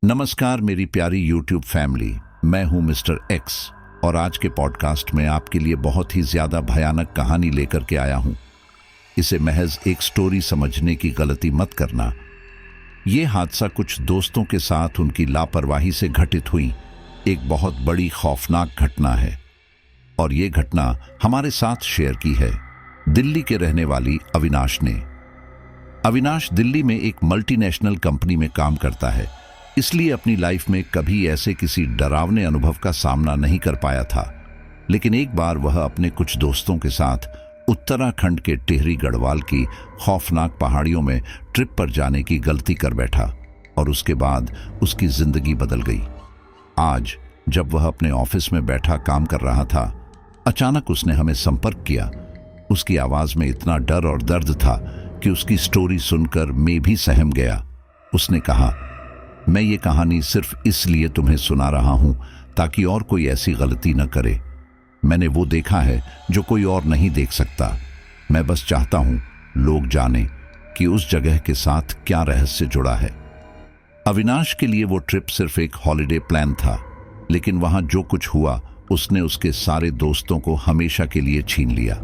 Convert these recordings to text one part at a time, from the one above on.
नमस्कार मेरी प्यारी यूट्यूब फैमिली, मैं हूं मिस्टर एक्स और आज के पॉडकास्ट में आपके लिए बहुत ही ज्यादा भयानक कहानी लेकर के आया हूं। इसे महज एक स्टोरी समझने की गलती मत करना। ये हादसा कुछ दोस्तों के साथ उनकी लापरवाही से घटित हुई एक बहुत बड़ी खौफनाक घटना है और ये घटना हमारे साथ शेयर की है दिल्ली के रहने वाली अविनाश ने। अविनाश दिल्ली में एक मल्टीनेशनल कंपनी में काम करता है, इसलिए अपनी लाइफ में कभी ऐसे किसी डरावने अनुभव का सामना नहीं कर पाया था। लेकिन एक बार वह अपने कुछ दोस्तों के साथ उत्तराखंड के टिहरी गढ़वाल की खौफनाक पहाड़ियों में ट्रिप पर जाने की गलती कर बैठा और उसके बाद उसकी जिंदगी बदल गई। आज जब वह अपने ऑफिस में बैठा काम कर रहा था, अचानक उसने हमें संपर्क किया। उसकी आवाज में इतना डर और दर्द था कि उसकी स्टोरी सुनकर मैं भी सहम गया। उसने कहा, मैं ये कहानी सिर्फ इसलिए तुम्हें सुना रहा हूं ताकि और कोई ऐसी गलती न करे। मैंने वो देखा है जो कोई और नहीं देख सकता। मैं बस चाहता हूं लोग जाने कि उस जगह के साथ क्या रहस्य जुड़ा है। अविनाश के लिए वो ट्रिप सिर्फ एक हॉलिडे प्लान था, लेकिन वहां जो कुछ हुआ उसने उसके सारे दोस्तों को हमेशा के लिए छीन लिया।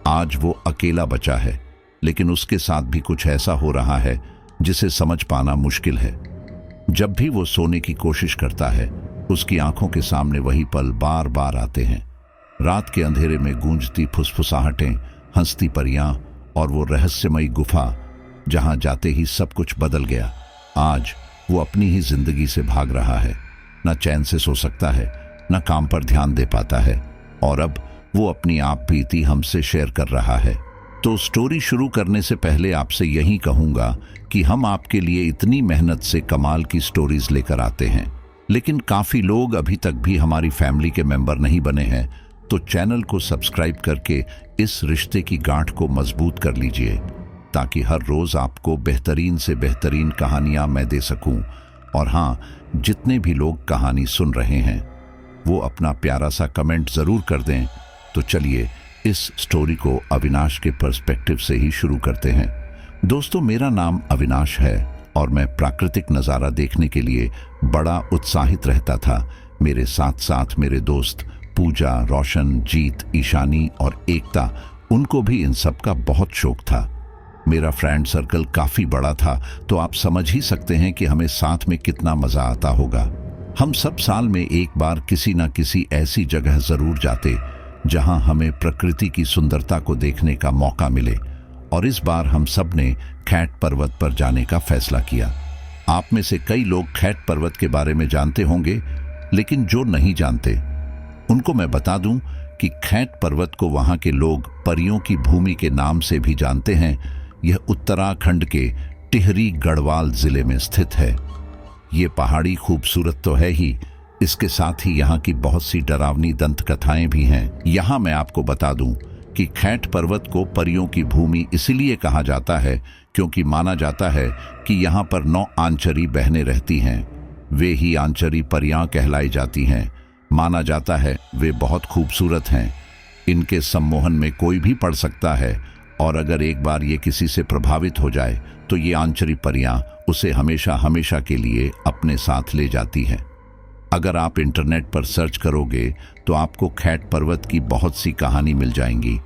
आज वो अकेला बचा है, लेकिन उसके साथ भी कुछ ऐसा हो रहा है जिसे समझ पाना मुश्किल है। जब भी वो सोने की कोशिश करता है, उसकी आंखों के सामने वही पल बार बार आते हैं। रात के अंधेरे में गूंजती फुसफुसाहटें, हंसती परियां और वो रहस्यमयी गुफा जहां जाते ही सब कुछ बदल गया। आज वो अपनी ही जिंदगी से भाग रहा है, न चैन से सो सकता है, न काम पर ध्यान दे पाता है और अब वो अपनी आप बीती हमसे शेयर कर रहा है। तो स्टोरी शुरू करने से पहले आपसे यही कहूंगा कि हम आपके लिए इतनी मेहनत से कमाल की स्टोरीज लेकर आते हैं, लेकिन काफी लोग अभी तक भी हमारी फैमिली के मेंबर नहीं बने हैं। तो चैनल को सब्सक्राइब करके इस रिश्ते की गांठ को मजबूत कर लीजिए ताकि हर रोज आपको बेहतरीन से बेहतरीन कहानियां मैं दे सकूं। और हाँ, जितने भी लोग कहानी सुन रहे हैं वो अपना प्यारा सा कमेंट जरूर कर दें। तो चलिए इस स्टोरी को अविनाश के पर्सपेक्टिव से ही शुरू करते हैं। दोस्तों, मेरा नाम अविनाश है और मैं प्राकृतिक नज़ारा देखने के लिए बड़ा उत्साहित रहता था। मेरे साथ साथ मेरे दोस्त पूजा, रोशन, जीत, ईशानी और एकता, उनको भी इन सब का बहुत शौक था। मेरा फ्रेंड सर्कल काफ़ी बड़ा था, तो आप समझ ही सकते हैं कि हमें साथ में कितना मज़ा आता होगा। हम सब साल में एक बार किसी न किसी ऐसी जगह ज़रूर जाते जहां हमें प्रकृति की सुंदरता को देखने का मौका मिले, और इस बार हम सब ने खैट पर्वत पर जाने का फैसला किया। आप में से कई लोग खैट पर्वत के बारे में जानते होंगे, लेकिन जो नहीं जानते उनको मैं बता दूं कि खैट पर्वत को वहां के लोग परियों की भूमि के नाम से भी जानते हैं। यह उत्तराखंड के टिहरी गढ़वाल जिले में स्थित है। ये पहाड़ी खूबसूरत तो है ही, इसके साथ ही यहाँ की बहुत सी डरावनी दंत कथाएं भी हैं। यहाँ मैं आपको बता दूं कि खैट पर्वत को परियों की भूमि इसलिए कहा जाता है क्योंकि माना जाता है कि यहाँ पर 9 आंचरी बहनें रहती हैं। वे ही आंचरी परियां कहलाई जाती हैं। माना जाता है वे बहुत खूबसूरत हैं। इनके सम्मोहन में कोई भी पड़ सकता है और अगर एक बार ये किसी से प्रभावित हो जाए तो ये आंचरी परियां उसे हमेशा हमेशा के लिए अपने साथ ले जाती हैं। अगर आप इंटरनेट पर सर्च करोगे तो आपको खैट पर्वत की बहुत सी कहानी मिल जाएंगी।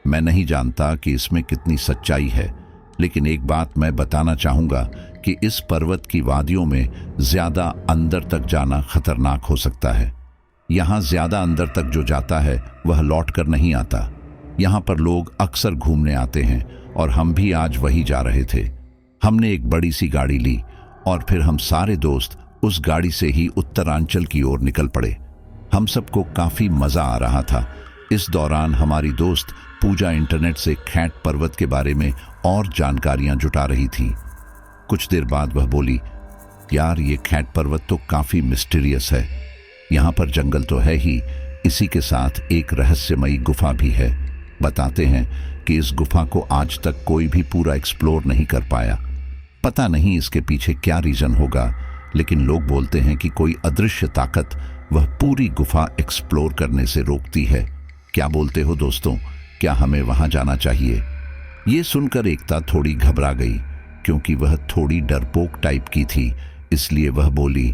मैं नहीं जानता कि इसमें कितनी सच्चाई है, लेकिन एक बात मैं बताना चाहूँगा कि इस पर्वत की वादियों में ज़्यादा अंदर तक जाना खतरनाक हो सकता है। यहाँ ज़्यादा अंदर तक जो जाता है वह लौट कर नहीं आता। यहाँ पर लोग अक्सर घूमने आते हैं और हम भी आज वही जा रहे थे। हमने एक बड़ी सी गाड़ी ली और फिर हम सारे दोस्त उस गाड़ी से ही उत्तरांचल की ओर निकल पड़े। हम सबको काफी मजा आ रहा था। इस दौरान हमारी दोस्त पूजा इंटरनेट से खैट पर्वत के बारे में और जानकारियां जुटा रही थी। कुछ देर बाद वह बोली, यार ये खैट पर्वत तो काफी मिस्टीरियस है। यहाँ पर जंगल तो है ही, इसी के साथ एक रहस्यमयी गुफा भी है। बताते हैं कि इस गुफा को आज तक कोई भी पूरा एक्सप्लोर नहीं कर पाया। पता नहीं इसके पीछे क्या रीजन होगा, लेकिन लोग बोलते हैं कि कोई अदृश्य ताकत वह पूरी गुफा एक्सप्लोर करने से रोकती है। क्या बोलते हो दोस्तों, क्या हमें वहां जाना चाहिए? ये सुनकर एकता थोड़ी घबरा गई क्योंकि वह थोड़ी डरपोक टाइप की थी। इसलिए वह बोली,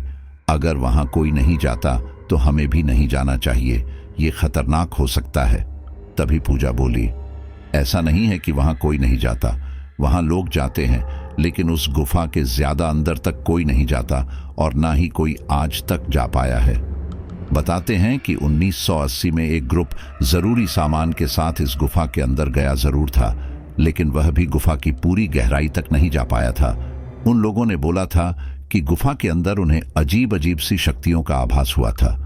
अगर वहां कोई नहीं जाता तो हमें भी नहीं जाना चाहिए, ये खतरनाक हो सकता है। तभी पूजा बोली, ऐसा नहीं है कि वहां कोई नहीं जाता, वहां लोग जाते हैं, लेकिन उस गुफा के ज्यादा अंदर तक कोई नहीं जाता और ना ही कोई आज तक जा पाया है। बताते हैं कि 1980 में एक ग्रुप जरूरी सामान के साथ इस गुफा के अंदर गया जरूर था, लेकिन वह भी गुफा की पूरी गहराई तक नहीं जा पाया था। उन लोगों ने बोला था कि गुफा के अंदर उन्हें अजीब अजीब सी शक्तियों का आभास हुआ था।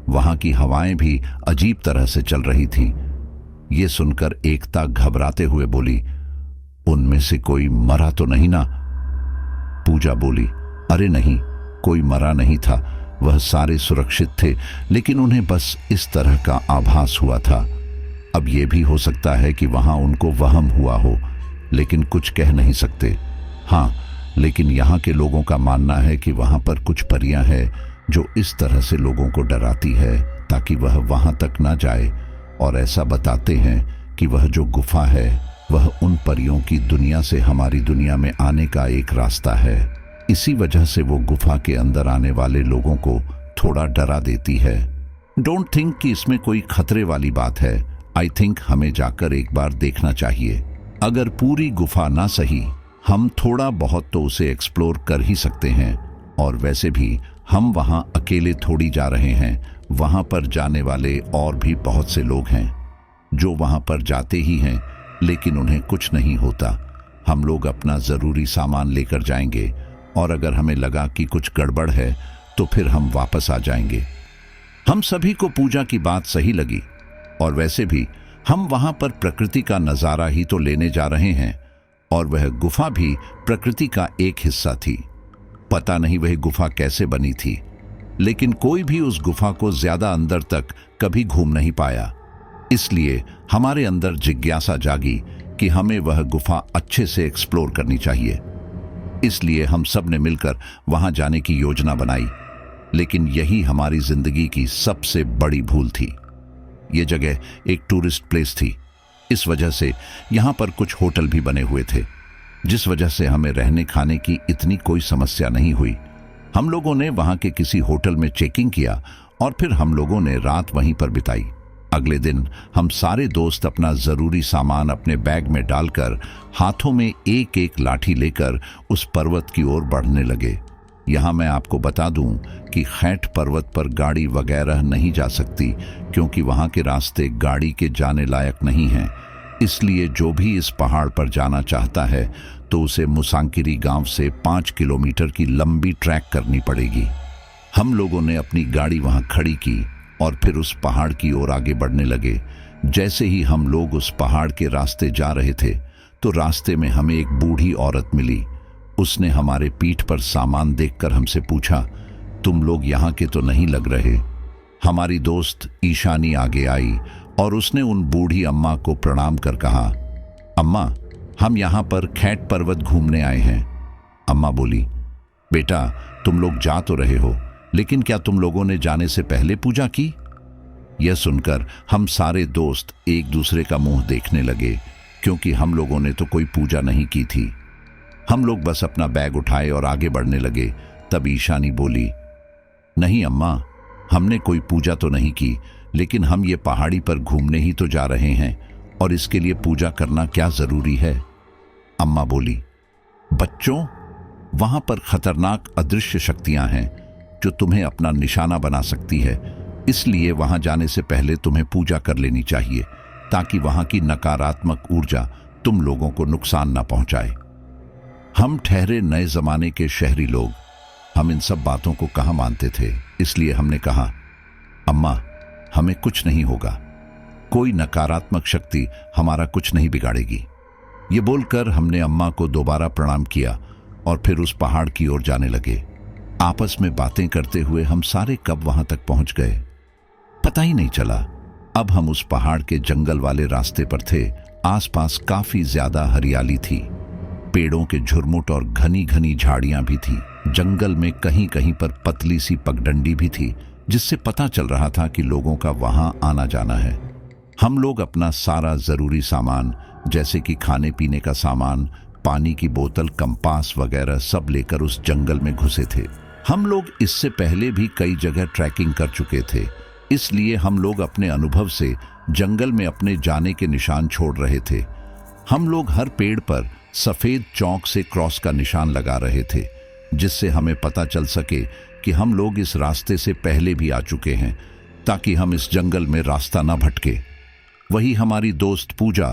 वहां की हवाएं भी अजीब तरह से चल रही थी। ये सुनकर एकता घबराते हुए बोली, उनमें से कोई मरा तो नहीं ना? पूजा बोली, अरे नहीं, कोई मरा नहीं था, वह सारे सुरक्षित थे, लेकिन उन्हें बस इस तरह का आभास हुआ था। अब यह भी हो सकता है कि वहां उनको वहम हुआ हो, लेकिन कुछ कह नहीं सकते। हाँ, लेकिन यहाँ के लोगों का मानना है कि वहां पर कुछ परियां हैं जो इस तरह से लोगों को डराती है ताकि वह वहां तक ना जाए, और ऐसा बताते हैं कि वह जो गुफा है वह उन परियों की दुनिया से हमारी दुनिया में आने का एक रास्ता है। इसी वजह से वो गुफा के अंदर आने वाले लोगों को थोड़ा डरा देती है। डोंट थिंक कि इसमें कोई खतरे वाली बात है। आई थिंक हमें जाकर एक बार देखना चाहिए। अगर पूरी गुफा ना सही, हम थोड़ा बहुत तो उसे एक्सप्लोर कर ही सकते हैं। और वैसे भी हम वहां अकेले थोड़ी जा रहे हैं, वहां पर जाने वाले और भी बहुत से लोग हैं जो वहां पर जाते ही हैं, लेकिन उन्हें कुछ नहीं होता। हम लोग अपना जरूरी सामान लेकर जाएंगे और अगर हमें लगा कि कुछ गड़बड़ है तो फिर हम वापस आ जाएंगे। हम सभी को पूजा की बात सही लगी, और वैसे भी हम वहां पर प्रकृति का नजारा ही तो लेने जा रहे हैं, और वह गुफा भी प्रकृति का एक हिस्सा थी। पता नहीं वह गुफा कैसे बनी थी, लेकिन कोई भी उस गुफा को ज्यादा अंदर तक कभी घूम नहीं पाया। इसलिए हमारे अंदर जिज्ञासा जागी कि हमें वह गुफा अच्छे से एक्सप्लोर करनी चाहिए। इसलिए हम सब ने मिलकर वहां जाने की योजना बनाई, लेकिन यही हमारी जिंदगी की सबसे बड़ी भूल थी। यह जगह एक टूरिस्ट प्लेस थी, इस वजह से यहां पर कुछ होटल भी बने हुए थे, जिस वजह से हमें रहने खाने की इतनी कोई समस्या नहीं हुई। हम लोगों ने वहां के किसी होटल में चेकिंग किया और फिर हम लोगों ने रात वहीं पर बिताई। अगले दिन हम सारे दोस्त अपना जरूरी सामान अपने बैग में डालकर हाथों में एक एक लाठी लेकर उस पर्वत की ओर बढ़ने लगे। यहाँ मैं आपको बता दूं कि खैट पर्वत पर गाड़ी वगैरह नहीं जा सकती, क्योंकि वहाँ के रास्ते गाड़ी के जाने लायक नहीं हैं। इसलिए जो भी इस पहाड़ पर जाना चाहता है तो उसे मुसांकिरी गांव से 5 किलोमीटर की लंबी ट्रैक करनी पड़ेगी। हम लोगों ने अपनी गाड़ी वहां खड़ी की और फिर उस पहाड़ की ओर आगे बढ़ने लगे। जैसे ही हम लोग उस पहाड़ के रास्ते जा रहे थे तो रास्ते में हमें एक बूढ़ी औरत मिली। उसने हमारे पीठ पर सामान देखकर हमसे पूछा, तुम लोग यहाँ के तो नहीं लग रहे। हमारी दोस्त ईशानी आगे आई और उसने उन बूढ़ी अम्मा को प्रणाम कर कहा, अम्मा, हम यहाँ पर खैट पर्वत घूमने आए हैं। अम्मा बोली, बेटा, तुम लोग जा तो रहे हो, लेकिन क्या तुम लोगों ने जाने से पहले पूजा की? यह सुनकर हम सारे दोस्त एक दूसरे का मुंह देखने लगे, क्योंकि हम लोगों ने तो कोई पूजा नहीं की थी। हम लोग बस अपना बैग उठाए और आगे बढ़ने लगे। तब ईशानी बोली, नहीं अम्मा, हमने कोई पूजा तो नहीं की, लेकिन हम ये पहाड़ी पर घूमने ही तो जा रहे हैं, और इसके लिए पूजा करना क्या जरूरी है? अम्मा बोली, बच्चों, वहां पर खतरनाक अदृश्य शक्तियां हैं जो तुम्हें अपना निशाना बना सकती है। इसलिए वहां जाने से पहले तुम्हें पूजा कर लेनी चाहिए, ताकि वहां की नकारात्मक ऊर्जा तुम लोगों को नुकसान ना पहुंचाए। हम ठहरे नए जमाने के शहरी लोग, हम इन सब बातों को कहाँ मानते थे। इसलिए हमने कहा, अम्मा, हमें कुछ नहीं होगा, कोई नकारात्मक शक्ति हमारा कुछ नहीं बिगाड़ेगी। ये बोलकर हमने अम्मा को दोबारा प्रणाम किया और फिर उस पहाड़ की ओर जाने लगे। आपस में बातें करते हुए हम सारे कब वहां तक पहुंच गए पता ही नहीं चला। अब हम उस पहाड़ के जंगल वाले रास्ते पर थे। आसपास काफी ज्यादा हरियाली थी, पेड़ों के झुरमुट और घनी घनी झाड़ियां भी थी। जंगल में कहीं कहीं पर पतली सी पगडंडी भी थी, जिससे पता चल रहा था कि लोगों का वहां आना जाना है। हम लोग अपना सारा जरूरी सामान, जैसे कि खाने पीने का सामान, पानी की बोतल, कंपास वगैरह सब लेकर उस जंगल में घुसे थे। हम लोग इससे पहले भी कई जगह ट्रैकिंग कर चुके थे, इसलिए हम लोग अपने अनुभव से जंगल में अपने जाने के निशान छोड़ रहे थे। हम लोग हर पेड़ पर सफेद चौक से क्रॉस का निशान लगा रहे थे, जिससे हमें पता चल सके कि हम लोग इस रास्ते से पहले भी आ चुके हैं, ताकि हम इस जंगल में रास्ता ना भटके। वही हमारी दोस्त पूजा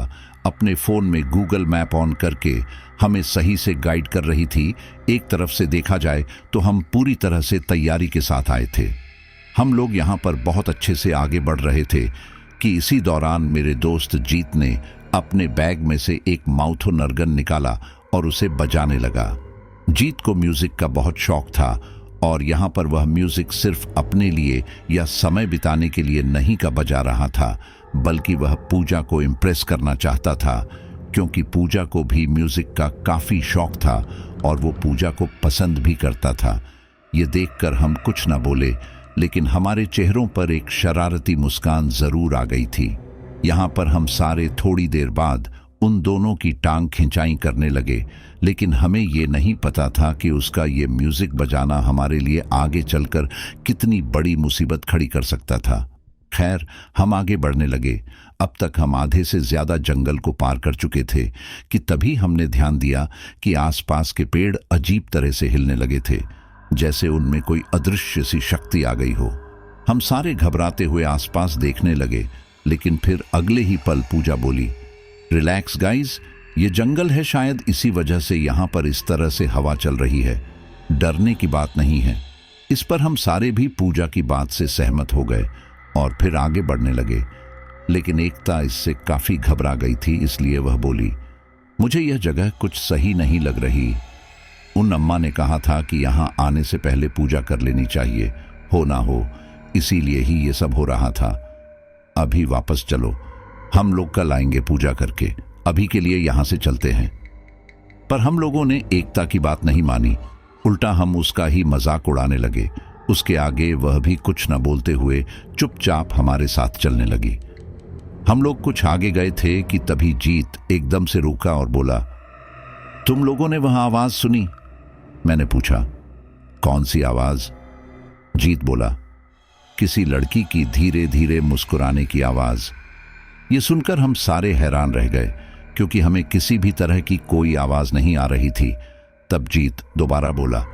अपने फोन में गूगल मैप ऑन करके हमें सही से गाइड कर रही थी। एक तरफ से देखा जाए तो हम पूरी तरह से तैयारी के साथ आए थे। हम लोग यहाँ पर बहुत अच्छे से आगे बढ़ रहे थे कि इसी दौरान मेरे दोस्त जीत ने अपने बैग में से एक माउथो नरगन निकाला और उसे बजाने लगा। जीत को म्यूजिक का बहुत शौक था और यहाँ पर वह म्यूजिक सिर्फ अपने लिए या समय बिताने के लिए नहीं का बजा रहा था, बल्कि वह पूजा को इम्प्रेस करना चाहता था, क्योंकि पूजा को भी म्यूजिक का काफी शौक था और वो पूजा को पसंद भी करता था। ये देखकर हम कुछ न बोले, लेकिन हमारे चेहरों पर एक शरारती मुस्कान जरूर आ गई थी। यहाँ पर हम सारे थोड़ी देर बाद उन दोनों की टांग खिंचाई करने लगे, लेकिन हमें ये नहीं पता था कि उसका ये म्यूजिक बजाना हमारे लिए आगे चलकर कितनी बड़ी मुसीबत खड़ी कर सकता था। खैर, हम आगे बढ़ने लगे। अब तक हम आधे से ज्यादा जंगल को पार कर चुके थे कि तभी हमने ध्यान दिया कि आसपास के पेड़ अजीब तरह से हिलने लगे थे, जैसे उनमें कोई अदृश्य सी शक्ति आ गई हो। हम सारे घबराते हुए आसपास देखने लगे, लेकिन फिर अगले ही पल पूजा बोली, रिलैक्स गाइज, ये जंगल है, शायद इसी वजह से यहाँ पर इस तरह से हवा चल रही है, डरने की बात नहीं है। इस पर हम सारे भी पूजा की बात से सहमत हो गए और फिर आगे बढ़ने लगे, लेकिन एकता इससे काफी घबरा गई थी, इसलिए वह बोली, मुझे यह जगह कुछ सही नहीं लग रही। उन अम्मा ने कहा था कि यहाँ आने से पहले पूजा कर लेनी चाहिए, हो ना हो, इसीलिए ही ये सब हो रहा था। अभी वापस चलो, हम लोग कल आएंगे पूजा करके, अभी के लिए यहाँ से चलते हैं। पर हम लोगों ने एकता की बात नहीं मानी, उल्टा हम उसका ही मजाक उड़ाने लगे। उसके आगे वह भी कुछ न बोलते हुए चुपचाप हमारे साथ चलने लगी। हम लोग कुछ आगे गए थे कि तभी जीत एकदम से रुका और बोला, तुम लोगों ने वहां आवाज सुनी? मैंने पूछा, कौन सी आवाज? जीत बोला, किसी लड़की की धीरे धीरे मुस्कुराने की आवाज। ये सुनकर हम सारे हैरान रह गए, क्योंकि हमें किसी भी तरह की कोई आवाज नहीं आ रही थी। तब जीत दोबारा बोला,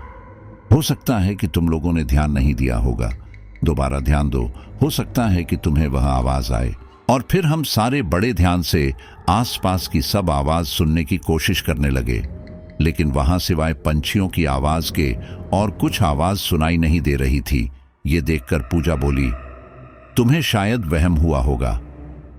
हो सकता है कि तुम लोगों ने ध्यान नहीं दिया होगा, दोबारा ध्यान दो, हो सकता है कि तुम्हें वह आवाज आए। और फिर हम सारे बड़े ध्यान से आसपास की सब आवाज सुनने की कोशिश करने लगे, लेकिन वहां सिवाय पंछियों की आवाज के और कुछ आवाज सुनाई नहीं दे रही थी। ये देखकर पूजा बोली, तुम्हें शायद वहम हुआ होगा,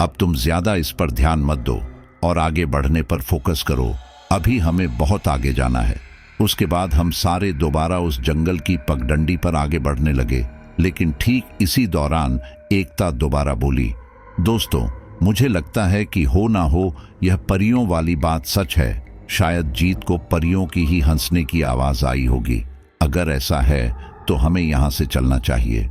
अब तुम ज्यादा इस पर ध्यान मत दो और आगे बढ़ने पर फोकस करो, अभी हमें बहुत आगे जाना है। उसके बाद हम सारे दोबारा उस जंगल की पगडंडी पर आगे बढ़ने लगे, लेकिन ठीक इसी दौरान एकता दोबारा बोली, दोस्तों, मुझे लगता है कि हो ना हो यह परियों वाली बात सच है, शायद जीत को परियों की ही हंसने की आवाज आई होगी। अगर ऐसा है तो हमें यहाँ से चलना चाहिए,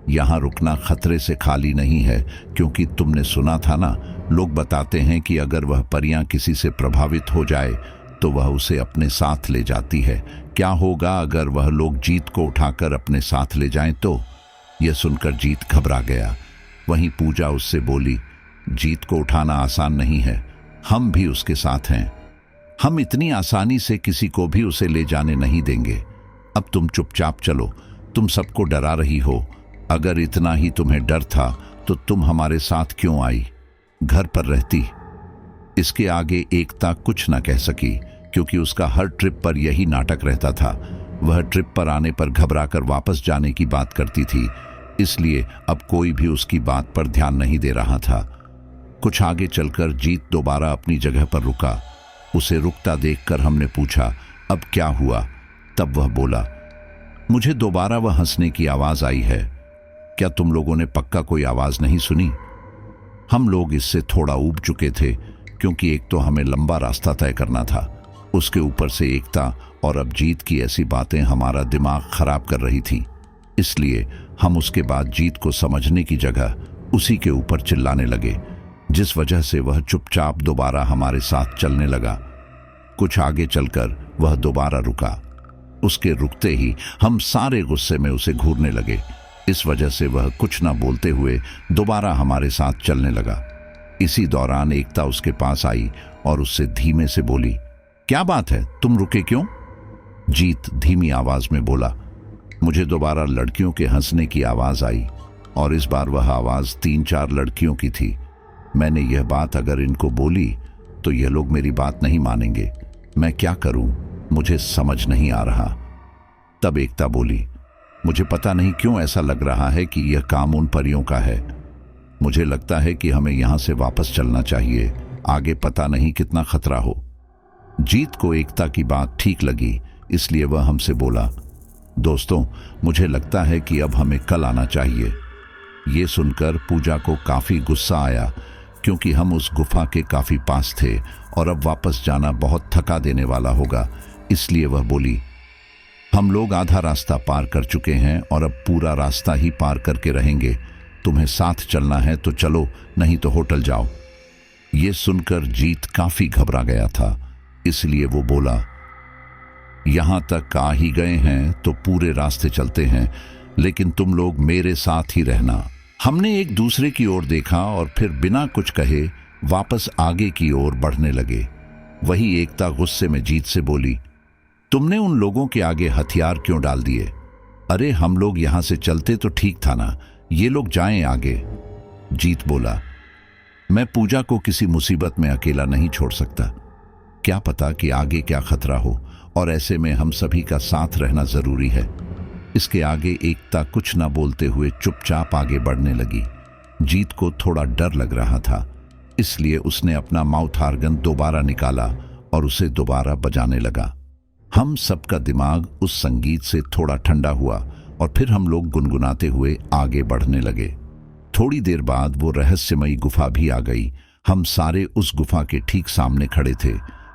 यहाँ रुकना खतरे से खाली नहीं है, क्योंकि तुमने सुना था ना, लोग बताते हैं कि अगर वह परियां किसी से प्रभावित हो जाए तो वह उसे अपने साथ ले जाती है। क्या होगा अगर वह लोग जीत को उठाकर अपने साथ ले जाएं तो? यह सुनकर जीत घबरा गया। वहीं पूजा उससे बोली, जीत को उठाना आसान नहीं है, हम भी उसके साथ हैं, हम इतनी आसानी से किसी को भी उसे ले जाने नहीं देंगे। अब तुम चुपचाप चलो, तुम सबको डरा रही हो, अगर इतना ही तुम्हें डर था तो तुम हमारे साथ क्यों आई, घर पर रहती। इसके आगे एकता कुछ न कह सकी, क्योंकि उसका हर ट्रिप पर यही नाटक रहता था। वह ट्रिप पर आने पर घबराकर वापस जाने की बात करती थी, इसलिए अब कोई भी उसकी बात पर ध्यान नहीं दे रहा था। कुछ आगे चलकर जीत दोबारा अपनी जगह पर रुका। उसे रुकता देखकर हमने पूछा, अब क्या हुआ? तब वह बोला, मुझे दोबारा वह हंसने की आवाज आई है, क्या तुम लोगों ने पक्का कोई आवाज नहीं सुनी? हम लोग इससे थोड़ा ऊब चुके थे, क्योंकि एक तो हमें लंबा रास्ता तय करना था, उसके ऊपर से एकता और अब जीत की ऐसी बातें हमारा दिमाग खराब कर रही थी। इसलिए हम उसके बाद जीत को समझने की जगह उसी के ऊपर चिल्लाने लगे, जिस वजह से वह चुपचाप दोबारा हमारे साथ चलने लगा। कुछ आगे चलकर वह दोबारा रुका। उसके रुकते ही हम सारे गुस्से में उसे घूरने लगे। इस वजह से वह कुछ ना बोलते हुए दोबारा हमारे साथ चलने लगा। इसी दौरान एकता उसके पास आई और उससे धीमे से बोली, क्या बात है, तुम रुके क्यों? जीत धीमी आवाज में बोला। मुझे दोबारा लड़कियों के हंसने की आवाज आई और इस बार वह आवाज 3-4 लड़कियों की थी। मैंने यह बात अगर इनको बोली तो ये लोग मेरी बात नहीं मानेंगे। मैं क्या करूं, मुझे समझ नहीं आ रहा। तब एकता बोली, मुझे पता नहीं क्यों ऐसा लग रहा है कि यह काम उन परियों का है। मुझे लगता है कि हमें यहां से वापस चलना चाहिए, आगे पता नहीं कितना खतरा हो। जीत को एकता की बात ठीक लगी, इसलिए वह हमसे बोला, दोस्तों मुझे लगता है कि अब हमें कल आना चाहिए। ये सुनकर पूजा को काफी गुस्सा आया, क्योंकि हम उस गुफा के काफी पास थे और अब वापस जाना बहुत थका देने वाला होगा। इसलिए वह बोली, हम लोग आधा रास्ता पार कर चुके हैं और अब पूरा रास्ता ही पार करके रहेंगे। तुम्हें साथ चलना है तो चलो, नहीं तो होटल जाओ। ये सुनकर जीत काफी घबरा गया था, इसलिए वो बोला, यहां तक आ ही गए हैं तो पूरे रास्ते चलते हैं, लेकिन तुम लोग मेरे साथ ही रहना। हमने एक दूसरे की ओर देखा और फिर बिना कुछ कहे वापस आगे की ओर बढ़ने लगे। वही एकता गुस्से में जीत से बोली, तुमने उन लोगों के आगे हथियार क्यों डाल दिए? अरे हम लोग यहां से चलते तो ठीक था ना, ये लोग जाएं आगे। जीत बोला, मैं पूजा को किसी मुसीबत में अकेला नहीं छोड़ सकता। क्या पता कि आगे क्या खतरा हो, और ऐसे में हम सभी का साथ रहना जरूरी है। इसके आगे एकता कुछ न बोलते हुए चुपचाप आगे बढ़ने लगी। जीत को थोड़ा डर लग रहा था, इसलिए उसने अपना माउथ हार्गन दोबारा निकाला और उसे दोबारा बजाने लगा। हम सबका दिमाग उस संगीत से थोड़ा ठंडा हुआ और फिर हम लोग गुनगुनाते हुए आगे बढ़ने लगे। थोड़ी देर बाद वो रहस्यमयी गुफा भी आ गई। हम सारे उस गुफा के ठीक सामने खड़े थे।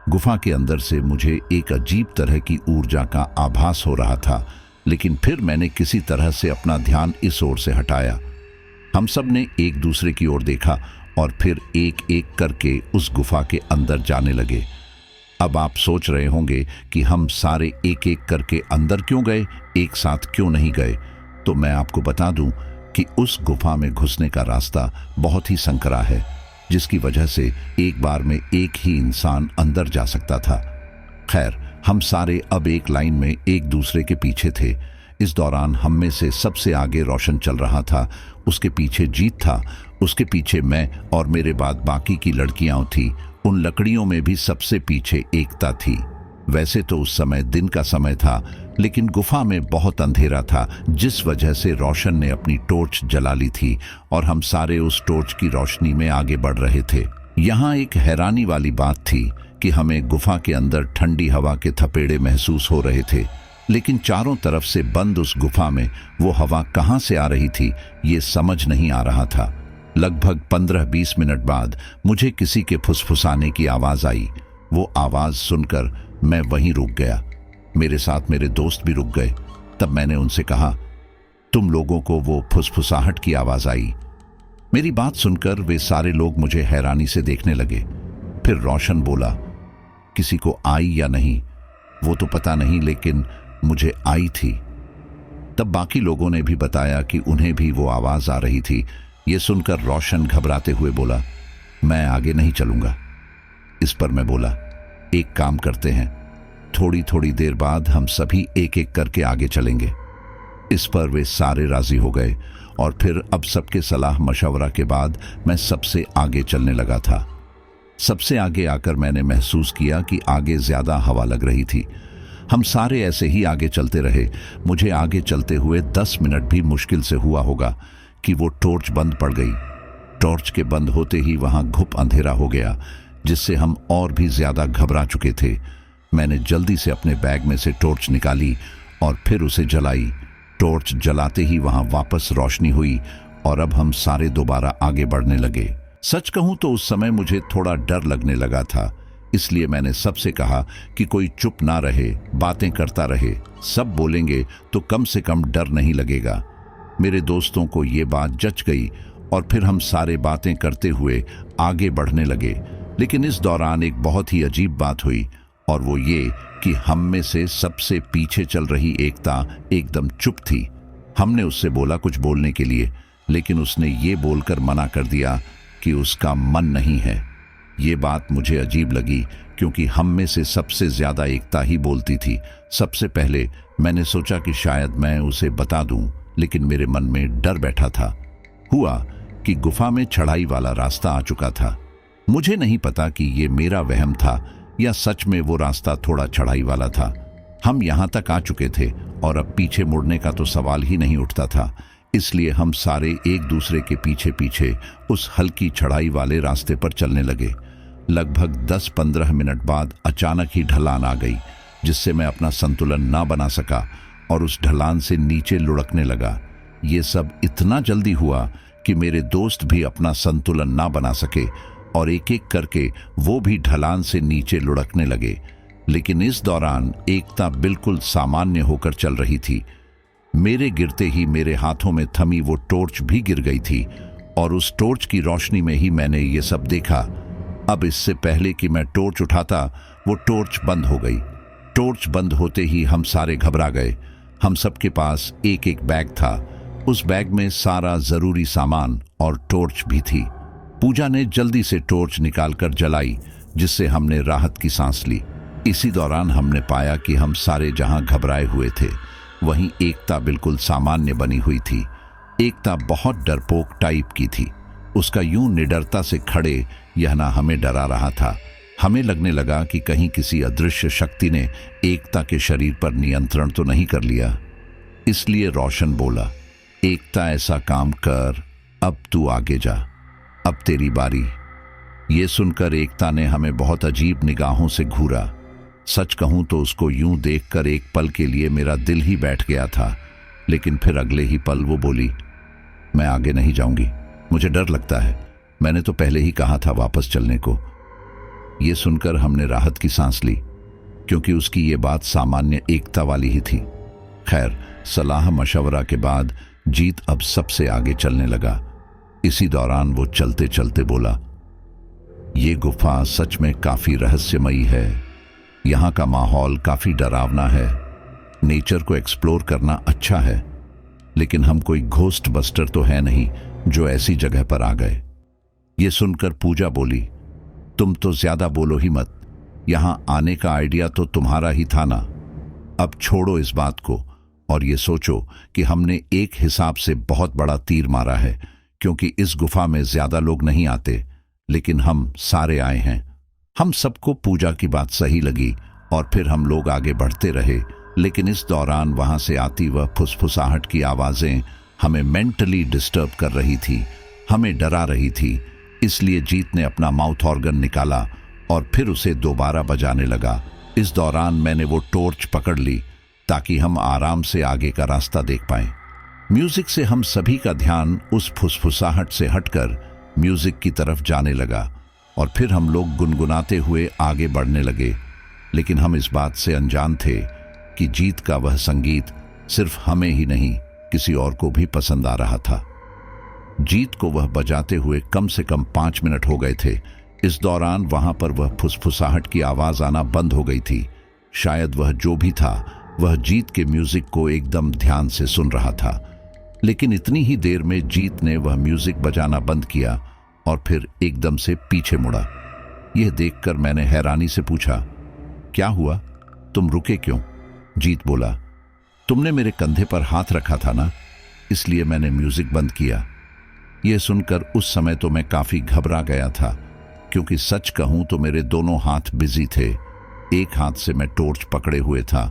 गुफा के अंदर से मुझे एक अजीब तरह की ऊर्जा का आभास हो रहा था, लेकिन फिर मैंने किसी तरह से अपना ध्यान इस ओर से हटाया। हम सब ने एक दूसरे की ओर देखा और फिर एक एक करके उस गुफा के अंदर जाने लगे। अब आप सोच रहे होंगे कि हम सारे एक एक करके अंदर क्यों गए, एक साथ क्यों नहीं गए? तो मैं आपको बता दूं कि उस गुफा में घुसने का रास्ता बहुत ही संकरा है, जिसकी वजह से एक बार में एक ही इंसान अंदर जा सकता था। खैर, हम सारे अब एक लाइन में एक दूसरे के पीछे थे। इस दौरान हम में से सबसे आगे रोशन चल रहा था, उसके पीछे जीत था, उसके पीछे मैं और मेरे बाद बाकी की लड़कियां थी। उन लकड़ियों में भी सबसे पीछे एकता थी। वैसे तो उस समय दिन का समय था, लेकिन गुफा में बहुत अंधेरा था, जिस वजह से रोशन ने अपनी टॉर्च जला ली थी और हम सारे उस टॉर्च की रोशनी में आगे बढ़ रहे थे। यहाँ एक हैरानी वाली बात थी कि हमें गुफा के अंदर ठंडी हवा के थपेड़े महसूस हो रहे थे, लेकिन चारों तरफ से बंद उस गुफा में वो हवा कहाँ से आ रही थी, ये समझ नहीं आ रहा था। लगभग 15-20 मिनट बाद मुझे किसी के फुसफुसाने की आवाज आई। वो आवाज सुनकर मैं वहीं रुक गया। मेरे साथ मेरे दोस्त भी रुक गए। तब मैंने उनसे कहा, तुम लोगों को वो फुसफुसाहट की आवाज आई? मेरी बात सुनकर वे सारे लोग मुझे हैरानी से देखने लगे। फिर रोशन बोला, किसी को आई या नहीं वो तो पता नहीं, लेकिन मुझे आई थी। तब बाकी लोगों ने भी बताया कि उन्हें भी वो आवाज आ रही थी। ये सुनकर रोशन घबराते हुए बोला, मैं आगे नहीं चलूंगा। इस पर मैं बोला, एक काम करते हैं, थोड़ी थोड़ी देर बाद हम सभी एक एक करके आगे चलेंगे। इस पर वे सारे राजी हो गए और फिर अब सबके सलाह मशवरा के बाद मैं सबसे आगे चलने लगा था। सबसे आगे आकर मैंने महसूस किया कि आगे ज्यादा हवा लग रही थी। हम सारे ऐसे ही आगे चलते रहे। मुझे आगे चलते हुए 10 मिनट भी मुश्किल से हुआ होगा कि वो टॉर्च बंद पड़ गई। टॉर्च के बंद होते ही वहां घुप अंधेरा हो गया, जिससे हम और भी ज्यादा घबरा चुके थे। मैंने जल्दी से अपने बैग में से टॉर्च निकाली और फिर उसे जलाई। टॉर्च जलाते ही वहां वापस रोशनी हुई और अब हम सारे दोबारा आगे बढ़ने लगे। सच कहूं तो उस समय मुझे थोड़ा डर लगने लगा था, इसलिए मैंने सबसे कहा कि कोई चुप ना रहे, बातें करता रहे। सब बोलेंगे तो कम से कम डर नहीं लगेगा। मेरे दोस्तों को ये बात जच गई और फिर हम सारे बातें करते हुए आगे बढ़ने लगे। लेकिन इस दौरान एक बहुत ही अजीब बात हुई और वो ये कि हम में से सबसे पीछे चल रही एकता एकदम चुप थी। हमने उससे बोला कुछ बोलने के लिए, लेकिन उसने ये बोलकर मना कर दिया कि उसका मन नहीं है। ये बात मुझे अजीब लगी, क्योंकि हम में से सबसे ज्यादा एकता ही बोलती थी। सबसे पहले मैंने सोचा कि शायद मैं उसे बता दूं, लेकिन मेरे मन में डर बैठा था। हुआ कि गुफा में चढ़ाई वाला रास्ता आ चुका था। मुझे नहीं पता कि ये मेरा वहम था या सच में वो रास्ता थोड़ा चढ़ाई वाला था। हम यहां तक आ चुके थे और अब पीछे मुड़ने का तो सवाल ही नहीं उठता था। इसलिए हम सारे एक दूसरे के पीछे पीछे उस हल्की चढ़ाई वाले रास्ते पर चलने लगे। लगभग 10-15 मिनट बाद अचानक ही ढलान आ गई, जिससे मैं अपना संतुलन ना बना सका और उस ढलान से नीचे लुढ़कने लगा। ये सब इतना जल्दी हुआ कि मेरे दोस्त भी अपना संतुलन ना बना सके और एक एक करके वो भी ढलान से नीचे लुढ़कने लगे। लेकिन इस दौरान एकता बिल्कुल सामान्य होकर चल रही थी। मेरे गिरते ही मेरे हाथों में थमी वो टॉर्च भी गिर गई थी और उस टॉर्च की रोशनी में ही मैंने ये सब देखा। अब इससे पहले कि मैं टॉर्च उठाता, वो टॉर्च बंद हो गई। टॉर्च बंद होते ही हम सारे घबरा गए। हम सबके पास एक एक बैग था। उस बैग में सारा जरूरी सामान और टॉर्च भी थी। पूजा ने जल्दी से टॉर्च निकालकर जलाई, जिससे हमने राहत की सांस ली। इसी दौरान हमने पाया कि हम सारे जहां घबराए हुए थे, वहीं एकता बिल्कुल सामान्य बनी हुई थी। एकता बहुत डरपोक टाइप की थी। उसका यूं निडरता से खड़े रहना हमें डरा रहा था। हमें लगने लगा कि कहीं किसी अदृश्य शक्ति ने एकता के शरीर पर नियंत्रण तो नहीं कर लिया। इसलिए रोशन बोला, एकता ऐसा काम कर, अब तू आगे जा, अब तेरी बारी। ये सुनकर एकता ने हमें बहुत अजीब निगाहों से घूरा। सच कहूं तो उसको यूं देखकर एक पल के लिए मेरा दिल ही बैठ गया था, लेकिन फिर अगले ही पल वो बोली, मैं आगे नहीं जाऊंगी, मुझे डर लगता है, मैंने तो पहले ही कहा था वापस चलने को। ये सुनकर हमने राहत की सांस ली, क्योंकि उसकी ये बात सामान्य एकता वाली ही थी। खैर, सलाह मशवरा के बाद जीत अब सबसे आगे चलने लगा। इसी दौरान वो चलते चलते बोला, ये गुफा सच में काफी रहस्यमयी है। यहाँ का माहौल काफी डरावना है। नेचर को एक्सप्लोर करना अच्छा है, लेकिन हम कोई घोस्ट बस्टर तो है नहीं जो ऐसी जगह पर आ गए। ये सुनकर पूजा बोली, तुम तो ज्यादा बोलो ही मत, यहां आने का आइडिया तो तुम्हारा ही था ना। अब छोड़ो इस बात को और ये सोचो कि हमने एक हिसाब से बहुत बड़ा तीर मारा है, क्योंकि इस गुफा में ज्यादा लोग नहीं आते, लेकिन हम सारे आए हैं। हम सबको पूजा की बात सही लगी और फिर हम लोग आगे बढ़ते रहे। लेकिन इस दौरान वहां से आती वह फुसफुसाहट की आवाजें हमें मेंटली डिस्टर्ब कर रही थी, हमें डरा रही थी। इसलिए जीत ने अपना माउथ ऑर्गन निकाला और फिर उसे दोबारा बजाने लगा। इस दौरान मैंने वो टॉर्च पकड़ ली ताकि हम आराम से आगे का रास्ता देख पाएं। म्यूजिक से हम सभी का ध्यान उस फुसफुसाहट से हटकर म्यूजिक की तरफ जाने लगा और फिर हम लोग गुनगुनाते हुए आगे बढ़ने लगे। लेकिन हम इस बात से अनजान थे कि जीत का वह संगीत सिर्फ हमें ही नहीं, किसी और को भी पसंद आ रहा था। जीत को वह बजाते हुए कम से कम 5 मिनट हो गए थे। इस दौरान वहां पर वह फुसफुसाहट की आवाज आना बंद हो गई थी। शायद वह जो भी था, वह जीत के म्यूजिक को एकदम ध्यान से सुन रहा था। लेकिन इतनी ही देर में जीत ने वह म्यूजिक बजाना बंद किया और फिर एकदम से पीछे मुड़ा। यह देखकर मैंने हैरानी से पूछा, क्या हुआ, तुम रुके क्यों? जीत बोला, तुमने मेरे कंधे पर हाथ रखा था ना, इसलिए मैंने म्यूजिक बंद किया। यह सुनकर उस समय तो मैं काफी घबरा गया था, क्योंकि सच कहूं तो मेरे दोनों हाथ बिजी थे। एक हाथ से मैं टॉर्च पकड़े हुए था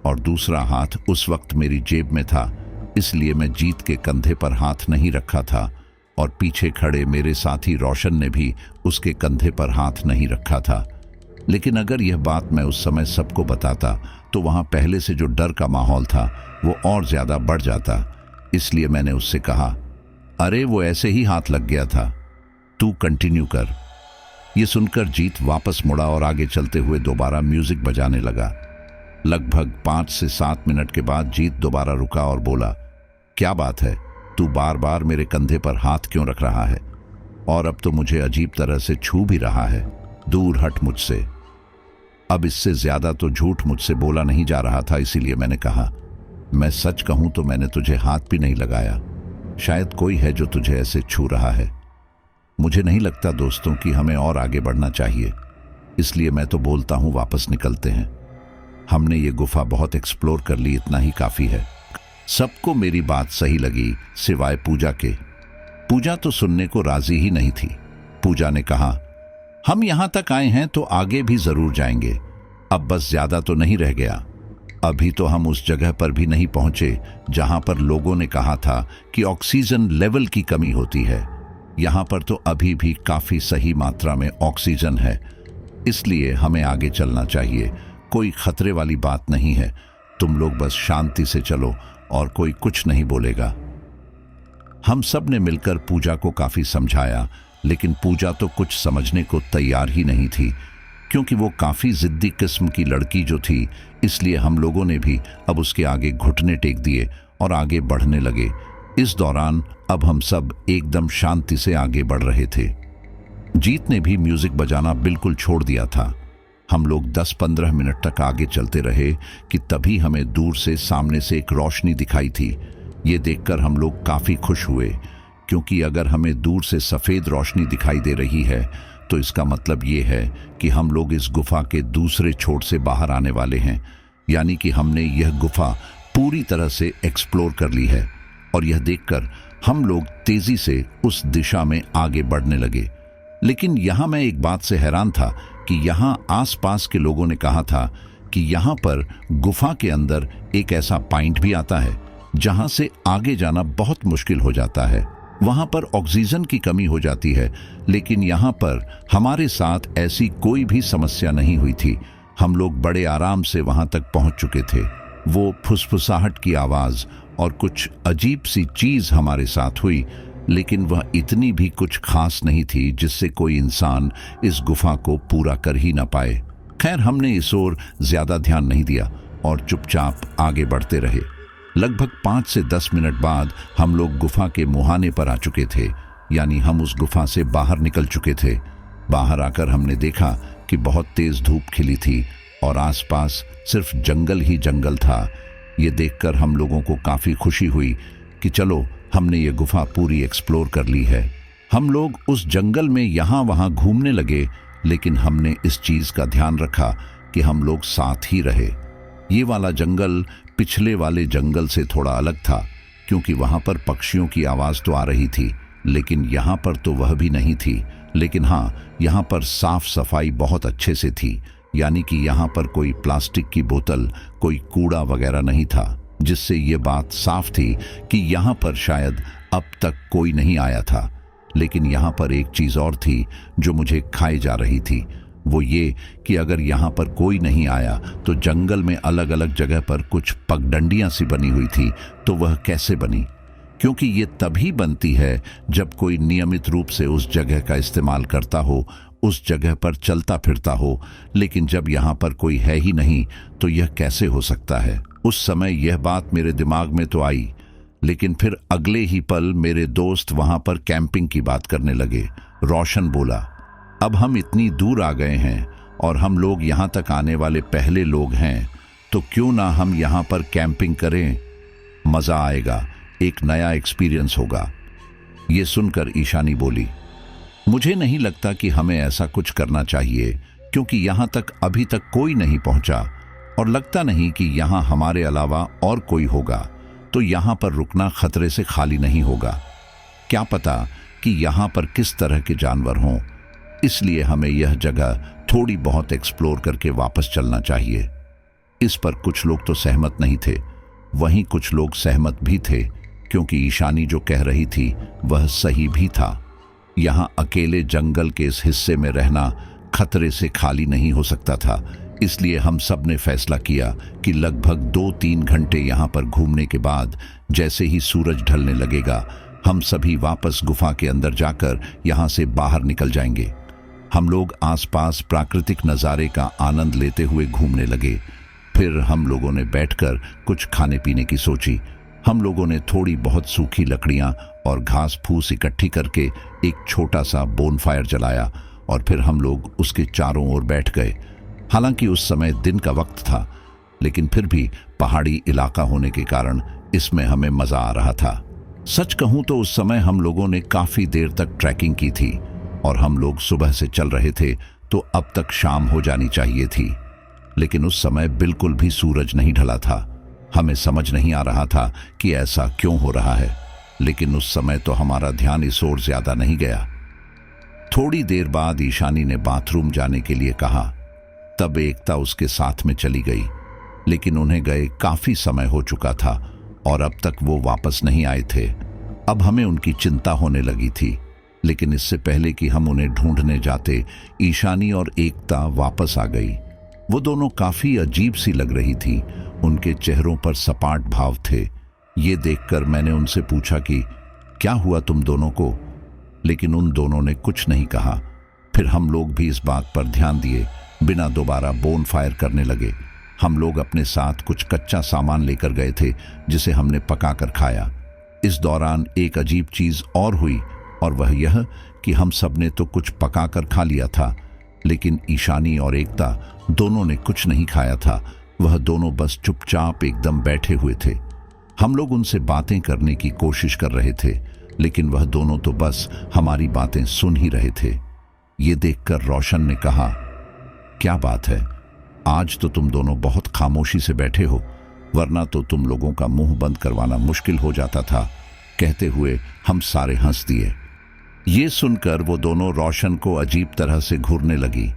और दूसरा हाथ उस वक्त मेरी जेब में था। इसलिए मैं जीत के कंधे पर हाथ नहीं रखा था और पीछे खड़े मेरे साथी रोशन ने भी उसके कंधे पर हाथ नहीं रखा था। लेकिन अगर यह बात मैं उस समय सबको बताता तो वहां पहले से जो डर का माहौल था वो और ज्यादा बढ़ जाता। इसलिए मैंने उससे कहा, अरे वो ऐसे ही हाथ लग गया था, तू कंटिन्यू कर। ये सुनकर जीत वापस मुड़ा और आगे चलते हुए दोबारा म्यूजिक बजाने लगा। लगभग 5 से 7 मिनट के बाद जीत दोबारा रुका और बोला, क्या बात है, तू बार बार मेरे कंधे पर हाथ क्यों रख रहा है? और अब तो मुझे अजीब तरह से छू भी रहा है, दूर हट मुझसे। अब इससे ज्यादा तो झूठ मुझसे बोला नहीं जा रहा था, इसीलिए मैंने कहा, मैं सच कहूं तो मैंने तुझे हाथ भी नहीं लगाया। शायद कोई है जो तुझे ऐसे छू रहा है। मुझे नहीं लगता दोस्तों कि हमें और आगे बढ़ना चाहिए, इसलिए मैं तो बोलता हूं वापस निकलते हैं। हमने ये गुफा बहुत एक्सप्लोर कर ली, इतना ही काफी है। सबको मेरी बात सही लगी सिवाय पूजा के। पूजा तो सुनने को राजी ही नहीं थी। पूजा ने कहा, हम यहां तक आए हैं तो आगे भी जरूर जाएंगे। अब बस ज्यादा तो नहीं रह गया। अभी तो हम उस जगह पर भी नहीं पहुंचे जहां पर लोगों ने कहा था कि ऑक्सीजन लेवल की कमी होती है। यहां पर तो अभी भी काफी सही मात्रा में ऑक्सीजन है, इसलिए हमें आगे चलना चाहिए। कोई खतरे वाली बात नहीं है, तुम लोग बस शांति से चलो और कोई कुछ नहीं बोलेगा। हम सब ने मिलकर पूजा को काफी समझाया, लेकिन पूजा तो कुछ समझने को तैयार ही नहीं थी, क्योंकि वो काफी जिद्दी किस्म की लड़की जो थी, इसलिए हम लोगों ने भी अब उसके आगे घुटने टेक दिए और आगे बढ़ने लगे। इस दौरान अब हम सब एकदम शांति से आगे बढ़ रहे थे। जीत ने भी म्यूजिक बजाना बिल्कुल छोड़ दिया था। हम लोग 10-15 मिनट तक आगे चलते रहे कि तभी हमें दूर से सामने से एक रोशनी दिखाई थी। ये देखकर हम लोग काफी खुश हुए, क्योंकि अगर हमें दूर से सफेद रोशनी दिखाई दे रही है तो इसका मतलब ये है कि हम लोग इस गुफा के दूसरे छोर से बाहर आने वाले हैं। यानी कि हमने यह गुफा पूरी तरह से एक्सप्लोर कर ली है। और यह देखकर हम लोग तेजी से उस दिशा में आगे बढ़ने लगे। लेकिन यहां मैं एक बात से हैरान था कि यहां आसपास के लोगों ने कहा था कि यहां पर गुफा के अंदर एक ऐसा पॉइंट भी आता है जहां से आगे जाना बहुत मुश्किल हो जाता है। वहां पर ऑक्सीजन की कमी हो जाती है, लेकिन यहां पर हमारे साथ ऐसी कोई भी समस्या नहीं हुई थी। हम लोग बड़े आराम से वहां तक पहुंच चुके थे। वो फुसफुसाहट की आवाज और कुछ अजीब सी चीज हमारे साथ हुई, लेकिन वह इतनी भी कुछ खास नहीं थी जिससे कोई इंसान इस गुफा को पूरा कर ही ना पाए। खैर, हमने इस ओर ज्यादा ध्यान नहीं दिया और चुपचाप आगे बढ़ते रहे। लगभग 5 से 10 मिनट बाद हम लोग गुफा के मुहाने पर आ चुके थे, यानी हम उस गुफा से बाहर निकल चुके थे। बाहर आकर हमने देखा कि बहुत तेज धूप खिली थी और आसपास सिर्फ जंगल ही जंगल था। ये देखकर हम लोगों को काफी खुशी हुई कि चलो, हमने ये गुफा पूरी एक्सप्लोर कर ली है। हम लोग उस जंगल में यहाँ वहाँ घूमने लगे, लेकिन हमने इस चीज का ध्यान रखा कि हम लोग साथ ही रहे। ये वाला जंगल पिछले वाले जंगल से थोड़ा अलग था, क्योंकि वहां पर पक्षियों की आवाज तो आ रही थी, लेकिन यहाँ पर तो वह भी नहीं थी। लेकिन हाँ, यहाँ पर साफ सफाई बहुत अच्छे से थी, यानी कि यहाँ पर कोई प्लास्टिक की बोतल, कोई कूड़ा वगैरह नहीं था, जिससे ये बात साफ थी कि यहाँ पर शायद अब तक कोई नहीं आया था। लेकिन यहाँ पर एक चीज और थी जो मुझे खाई जा रही थी। वो ये कि अगर यहाँ पर कोई नहीं आया तो जंगल में अलग अलग जगह पर कुछ पगडंडियां सी बनी हुई थी, तो वह कैसे बनी? क्योंकि ये तभी बनती है जब कोई नियमित रूप से उस जगह का इस्तेमाल करता हो, उस जगह पर चलता फिरता हो। लेकिन जब यहाँ पर कोई है ही नहीं तो यह कैसे हो सकता है? उस समय यह बात मेरे दिमाग में तो आई, लेकिन फिर अगले ही पल मेरे दोस्त वहां पर कैंपिंग की बात करने लगे। रोशन बोला, अब हम इतनी दूर आ गए हैं और हम लोग यहाँ तक आने वाले पहले लोग हैं, तो क्यों ना हम यहाँ पर कैंपिंग करें? मजा आएगा, एक नया एक्सपीरियंस होगा। ये सुनकर ईशानी बोली, मुझे नहीं लगता कि हमें ऐसा कुछ करना चाहिए, क्योंकि यहाँ तक अभी तक कोई नहीं पहुंचा और लगता नहीं कि यहाँ हमारे अलावा और कोई होगा, तो यहाँ पर रुकना खतरे से खाली नहीं होगा। क्या पता कि यहाँ पर किस तरह के जानवर हों, इसलिए हमें यह जगह थोड़ी बहुत एक्सप्लोर करके वापस चलना चाहिए। इस पर कुछ लोग तो सहमत नहीं थे, वहीं कुछ लोग सहमत भी थे, क्योंकि ईशानी जो कह रही थी वह सही भी था। यहाँ अकेले जंगल के इस हिस्से में रहना खतरे से खाली नहीं हो सकता था। इसलिए हम सब ने फैसला किया कि लगभग 2-3 घंटे यहाँ पर घूमने के बाद जैसे ही सूरज ढलने लगेगा, हम सभी वापस गुफा के अंदर जाकर यहाँ से बाहर निकल जाएंगे। हम लोग आसपास प्राकृतिक नज़ारे का आनंद लेते हुए घूमने लगे। फिर हम लोगों ने बैठकर कुछ खाने पीने की सोची। हम लोगों ने थोड़ी बहुत सूखी लकड़ियां और घास फूस इकट्ठी करके एक छोटा सा बोनफायर जलाया और फिर हम लोग उसके चारों ओर बैठ गए। हालांकि उस समय दिन का वक्त था, लेकिन फिर भी पहाड़ी इलाका होने के कारण इसमें हमें मजा आ रहा था। सच कहूं तो उस समय हम लोगों ने काफी देर तक ट्रैकिंग की थी और हम लोग सुबह से चल रहे थे, तो अब तक शाम हो जानी चाहिए थी। लेकिन उस समय बिल्कुल भी सूरज नहीं ढला था। हमें समझ नहीं आ रहा था कि ऐसा क्यों हो रहा है, लेकिन उस समय तो हमारा ध्यान इस ओर ज्यादा नहीं गया। थोड़ी देर बाद ईशानी ने बाथरूम जाने के लिए कहा, तब एकता उसके साथ में चली गई, लेकिन उन्हें गए काफी समय हो चुका था और अब तक वो वापस नहीं आए थे। अब हमें उनकी चिंता होने लगी थी, लेकिन इससे पहले कि हम उन्हें ढूंढने जाते, ईशानी और एकता वापस आ गई। वो दोनों काफी अजीब सी लग रही थी, उनके चेहरों पर सपाट भाव थे। ये देखकर मैंने उनसे पूछा कि क्या हुआ तुम दोनों को, लेकिन उन दोनों ने कुछ नहीं कहा। फिर हम लोग भी इस बात पर ध्यान दिए बिना दोबारा बोन फायर करने लगे। हम लोग अपने साथ कुछ कच्चा सामान लेकर गए थे जिसे हमने पकाकर खाया। इस दौरान एक अजीब चीज और हुई, और वह यह कि हम सब ने तो कुछ पकाकर खा लिया था, लेकिन ईशानी और एकता दोनों ने कुछ नहीं खाया था। वह दोनों बस चुपचाप एकदम बैठे हुए थे। हम लोग उनसे बातें करने की कोशिश कर रहे थे, लेकिन वह दोनों तो बस हमारी बातें सुन ही रहे थे। ये देखकर रोशन ने कहा, क्या बात है, आज तो तुम दोनों बहुत खामोशी से बैठे हो, वरना तो तुम लोगों का मुंह बंद करवाना मुश्किल हो जाता था। कहते हुए हम सारे हंस दिए। ये सुनकर वो दोनों रोशन को अजीब तरह से घूरने लगी,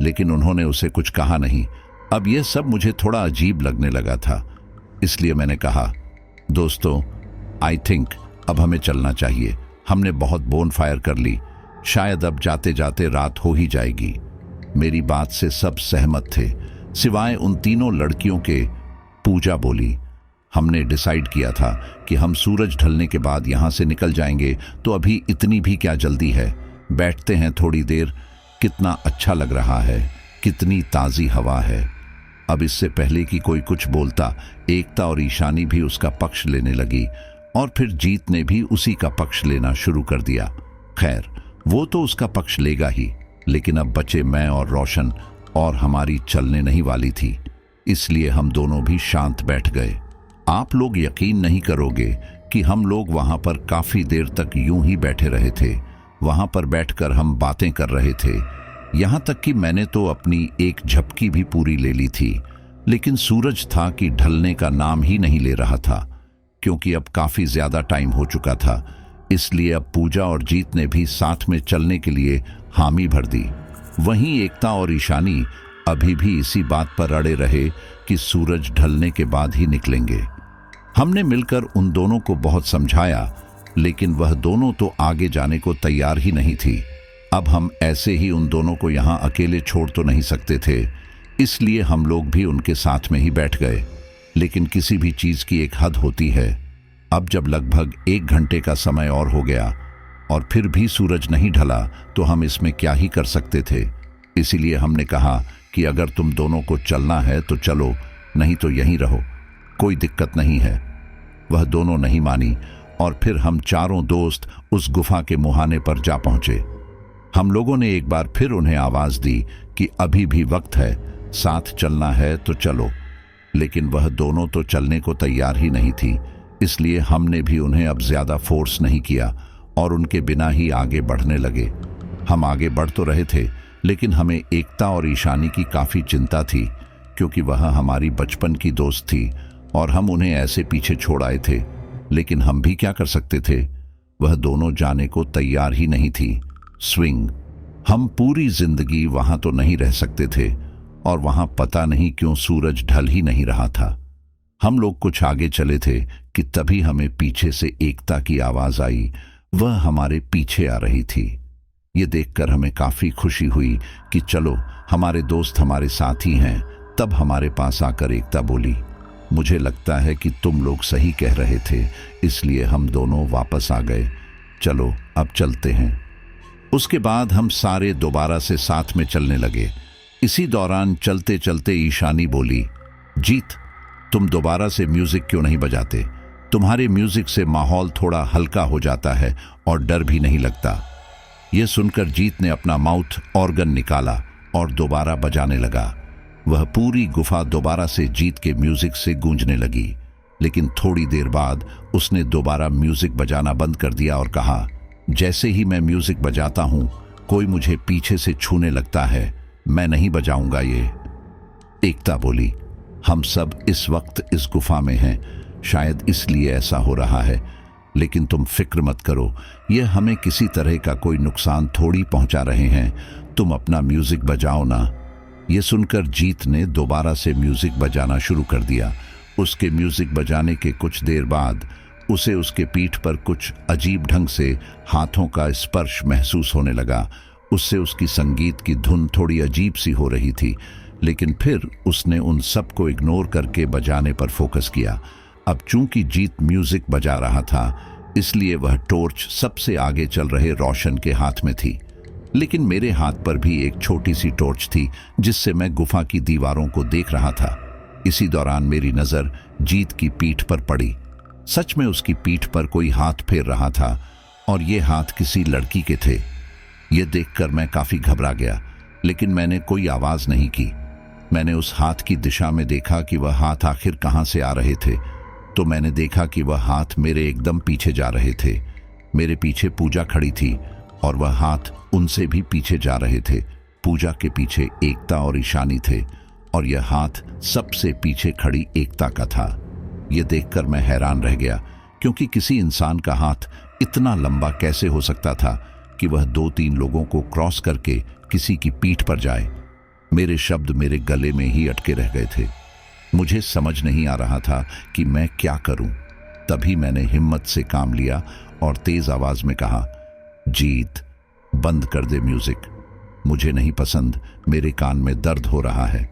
लेकिन उन्होंने उसे कुछ कहा नहीं। अब यह सब मुझे थोड़ा अजीब लगने लगा था, इसलिए मैंने कहा, दोस्तों, आई थिंक अब हमें चलना चाहिए। हमने बहुत बोन फायर कर ली, शायद अब जाते जाते रात हो ही जाएगी। मेरी बात से सब सहमत थे, सिवाय उन तीनों लड़कियों के। पूजा बोली, हमने डिसाइड किया था कि हम सूरज ढलने के बाद यहाँ से निकल जाएंगे, तो अभी इतनी भी क्या जल्दी है, बैठते हैं थोड़ी देर। कितना अच्छा लग रहा है, कितनी ताज़ी हवा है। अब इससे पहले कि कोई कुछ बोलता, एकता और ईशानी भी उसका पक्ष लेने लगी, और फिर जीत ने भी उसी का पक्ष लेना शुरू कर दिया। खैर, वो तो उसका पक्ष लेगा ही, लेकिन अब बचे मैं और रोशन, और हमारी चलने नहीं वाली थी, इसलिए हम दोनों भी शांत बैठ गए। आप लोग यकीन नहीं करोगे कि हम लोग वहां पर काफी देर तक यूं ही बैठे रहे थे। वहां पर बैठकर हम बातें कर रहे थे, यहां तक कि मैंने तो अपनी एक झपकी भी पूरी ले ली थी, लेकिन सूरज था कि ढलने का नाम ही नहीं ले रहा था। क्योंकि अब काफी ज्यादा टाइम हो चुका था, इसलिए अब पूजा और जीत ने भी साथ में चलने के लिए हामी भर दी। वहीं एकता और ईशानी अभी भी इसी बात पर अड़े रहे कि सूरज ढलने के बाद ही निकलेंगे। हमने मिलकर उन दोनों को बहुत समझाया, लेकिन वह दोनों तो आगे जाने को तैयार ही नहीं थी। अब हम ऐसे ही उन दोनों को यहाँ अकेले छोड़ तो नहीं सकते थे, इसलिए हम लोग भी उनके साथ में ही बैठ गए। लेकिन किसी भी चीज की एक हद होती है। अब जब लगभग 1 घंटे का समय और हो गया और फिर भी सूरज नहीं ढला, तो हम इसमें क्या ही कर सकते थे। इसीलिए हमने कहा कि अगर तुम दोनों को चलना है तो चलो, नहीं तो यहीं रहो, कोई दिक्कत नहीं है। वह दोनों नहीं मानी, और फिर हम चारों दोस्त उस गुफा के मुहाने पर जा पहुंचे। हम लोगों ने एक बार फिर उन्हें आवाज दी कि अभी भी वक्त है, साथ चलना है तो चलो, लेकिन वह दोनों तो चलने को तैयार ही नहीं थी। इसलिए हमने भी उन्हें अब ज्यादा फोर्स नहीं किया और उनके बिना ही आगे बढ़ने लगे। हम आगे बढ़ तो रहे थे, लेकिन हमें एकता और ईशानी की काफी चिंता थी, क्योंकि वह हमारी बचपन की दोस्त थी और हम उन्हें ऐसे पीछे छोड़ आए थे। लेकिन हम भी क्या कर सकते थे, वह दोनों जाने को तैयार ही नहीं थी। स्विंग, हम पूरी जिंदगी वहां तो नहीं रह सकते थे, और वहां पता नहीं क्यों सूरज ढल ही नहीं रहा था। हम लोग कुछ आगे चले थे कि तभी हमें पीछे से एकता की आवाज आई। वह हमारे पीछे आ रही थी। ये देखकर हमें काफी खुशी हुई कि चलो, हमारे दोस्त हमारे साथ ही हैं। तब हमारे पास आकर एकता बोली, मुझे लगता है कि तुम लोग सही कह रहे थे, इसलिए हम दोनों वापस आ गए। चलो अब चलते हैं। उसके बाद हम सारे दोबारा से साथ में चलने लगे। इसी दौरान चलते चलते ईशानी बोली, जीत, तुम दोबारा से म्यूजिक क्यों नहीं बजाते? तुम्हारे म्यूजिक से माहौल थोड़ा हल्का हो जाता है और डर भी नहीं लगता। यह सुनकर जीत ने अपना माउथ ऑर्गन निकाला और दोबारा बजाने लगा। वह पूरी गुफा दोबारा से जीत के म्यूजिक से गूंजने लगी। लेकिन थोड़ी देर बाद उसने दोबारा म्यूजिक बजाना बंद कर दिया और कहा, जैसे ही मैं म्यूजिक बजाता हूं कोई मुझे पीछे से छूने लगता है, मैं नहीं बजाऊंगा ये। एकता बोली, हम सब इस वक्त इस गुफा में हैं, शायद इसलिए ऐसा हो रहा है, लेकिन तुम फिक्र मत करो, ये हमें किसी तरह का कोई नुकसान थोड़ी पहुंचा रहे हैं, तुम अपना म्यूजिक बजाओ ना। ये सुनकर जीत ने दोबारा से म्यूजिक बजाना शुरू कर दिया। उसके म्यूजिक बजाने के कुछ देर बाद उसे उसके पीठ पर कुछ अजीब ढंग से हाथों का स्पर्श महसूस होने लगा। उससे उसकी संगीत की धुन थोड़ी अजीब सी हो रही थी, लेकिन फिर उसने उन सब को इग्नोर करके बजाने पर फोकस किया। अब चूंकि जीत म्यूजिक बजा रहा था, इसलिए वह टॉर्च सबसे आगे चल रहे रोशन के हाथ में थी। लेकिन मेरे हाथ पर भी एक छोटी सी टॉर्च थी जिससे मैं गुफा की दीवारों को देख रहा था। इसी दौरान मेरी नजर जीत की पीठ पर पड़ी। सच में उसकी पीठ पर कोई हाथ फेर रहा था और ये हाथ किसी लड़की के थे। ये देखकर मैं काफी घबरा गया, लेकिन मैंने कोई आवाज नहीं की। मैंने उस हाथ की दिशा में देखा कि वह हाथ आखिर कहां से आ रहे थे। तो मैंने देखा कि वह हाथ मेरे एकदम पीछे जा रहे थे। मेरे पीछे पूजा खड़ी थी और वह हाथ उनसे भी पीछे जा रहे थे। पूजा के पीछे एकता और ईशानी थे और यह हाथ सबसे पीछे खड़ी एकता का था। यह देखकर मैं हैरान रह गया, क्योंकि किसी इंसान का हाथ इतना लंबा कैसे हो सकता था कि वह 2-3 लोगों को क्रॉस करके किसी की पीठ पर जाए। मेरे शब्द मेरे गले में ही अटके रह गए थे। मुझे समझ नहीं आ रहा था कि मैं क्या करूं। तभी मैंने हिम्मत से काम लिया और तेज आवाज में कहा, जीत, बंद कर दे म्यूजिक, मुझे नहीं पसंद, मेरे कान में दर्द हो रहा है।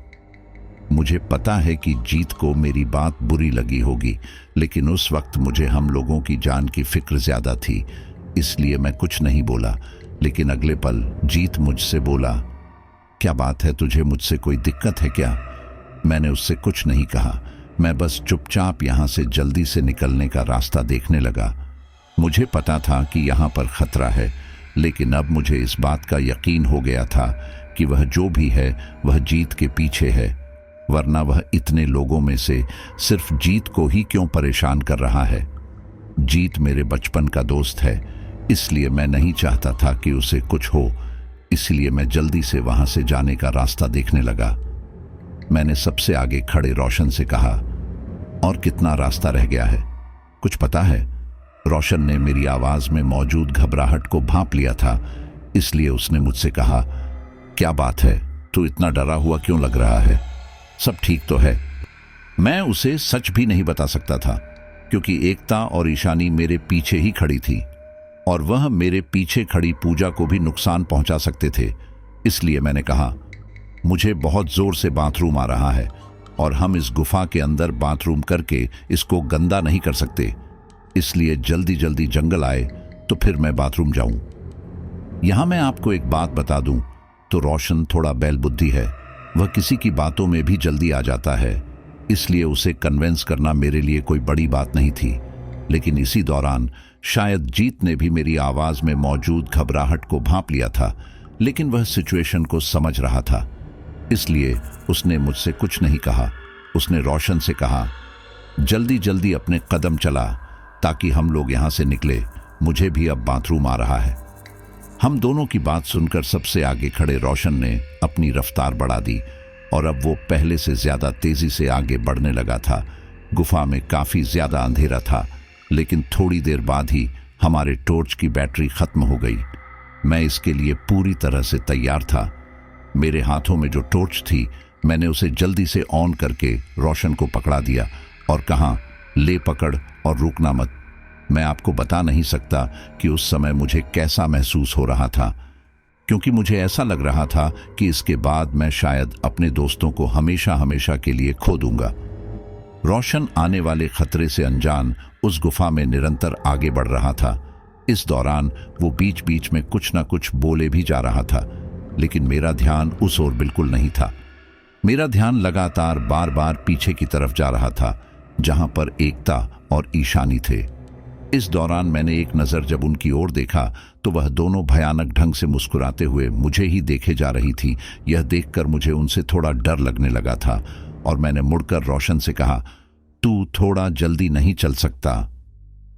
मुझे पता है कि जीत को मेरी बात बुरी लगी होगी, लेकिन उस वक्त मुझे हम लोगों की जान की फिक्र ज्यादा थी, इसलिए मैं कुछ नहीं बोला। लेकिन अगले पल जीत मुझसे बोला, क्या बात है, तुझे मुझसे कोई दिक्कत है क्या? मैंने उससे कुछ नहीं कहा। मैं बस चुपचाप यहां से जल्दी से निकलने का रास्ता देखने लगा। मुझे पता था कि यहां पर खतरा है, लेकिन अब मुझे इस बात का यकीन हो गया था कि वह जो भी है वह जीत के पीछे है, वरना वह इतने लोगों में से सिर्फ जीत को ही क्यों परेशान कर रहा है। जीत मेरे बचपन का दोस्त है, इसलिए मैं नहीं चाहता था कि उसे कुछ हो, इसलिए मैं जल्दी से वहां से जाने का रास्ता देखने लगा। मैंने सबसे आगे खड़े रोशन से कहा, और कितना रास्ता रह गया है, कुछ पता है? रोशन ने मेरी आवाज में मौजूद घबराहट को भांप लिया था, इसलिए उसने मुझसे कहा, क्या बात है, तू इतना डरा हुआ क्यों लग रहा है? सब ठीक तो है? मैं उसे सच भी नहीं बता सकता था, क्योंकि एकता और ईशानी मेरे पीछे ही खड़ी थी और वह मेरे पीछे खड़ी पूजा को भी नुकसान पहुंचा सकते थे। इसलिए मैंने कहा, मुझे बहुत जोर से बाथरूम आ रहा है और हम इस गुफा के अंदर बाथरूम करके इसको गंदा नहीं कर सकते, इसलिए जल्दी जल्दी जंगल आए तो फिर मैं बाथरूम जाऊं। यहां मैं आपको एक बात बता दूं तो रोशन थोड़ा बैल बुद्धि है, वह किसी की बातों में भी जल्दी आ जाता है, इसलिए उसे कन्विंस करना मेरे लिए कोई बड़ी बात नहीं थी। लेकिन इसी दौरान शायद जीत ने भी मेरी आवाज में मौजूद घबराहट को भांप लिया था, लेकिन वह सिचुएशन को समझ रहा था, इसलिए उसने मुझसे कुछ नहीं कहा। उसने रोशन से कहा, जल्दी जल्दी अपने कदम चला ताकि हम लोग यहां से निकले, मुझे भी अब बाथरूम आ रहा है। हम दोनों की बात सुनकर सबसे आगे खड़े रोशन ने अपनी रफ्तार बढ़ा दी और अब वो पहले से ज्यादा तेजी से आगे बढ़ने लगा था। गुफा में काफी ज्यादा अंधेरा था, लेकिन थोड़ी देर बाद ही हमारे टॉर्च की बैटरी खत्म हो गई। मैं इसके लिए पूरी तरह से तैयार था। मेरे हाथों में जो टॉर्च थी, मैंने उसे जल्दी से ऑन करके रोशन को पकड़ा दिया और कहा, ले पकड़ और रुकना मत। मैं आपको बता नहीं सकता कि उस समय मुझे कैसा महसूस हो रहा था, क्योंकि मुझे ऐसा लग रहा था कि इसके बाद मैं शायद अपने दोस्तों को हमेशा हमेशा के लिए खो दूंगा। रोशन आने वाले खतरे से अनजान उस गुफा में निरंतर आगे बढ़ रहा था। इस दौरान वो बीच बीच में कुछ ना कुछ बोले भी जा रहा था, लेकिन मेरा ध्यान उस ओर बिल्कुल नहीं था। मेरा ध्यान लगातार बार बार पीछे की तरफ जा रहा था, जहां पर एकता और ईशानी थे। इस दौरान मैंने एक नज़र जब उनकी ओर देखा तो वह दोनों भयानक ढंग से मुस्कुराते हुए मुझे ही देखे जा रही थी। यह देखकर मुझे उनसे थोड़ा डर लगने लगा था और मैंने मुड़कर रोशन से कहा, तू थोड़ा जल्दी नहीं चल सकता?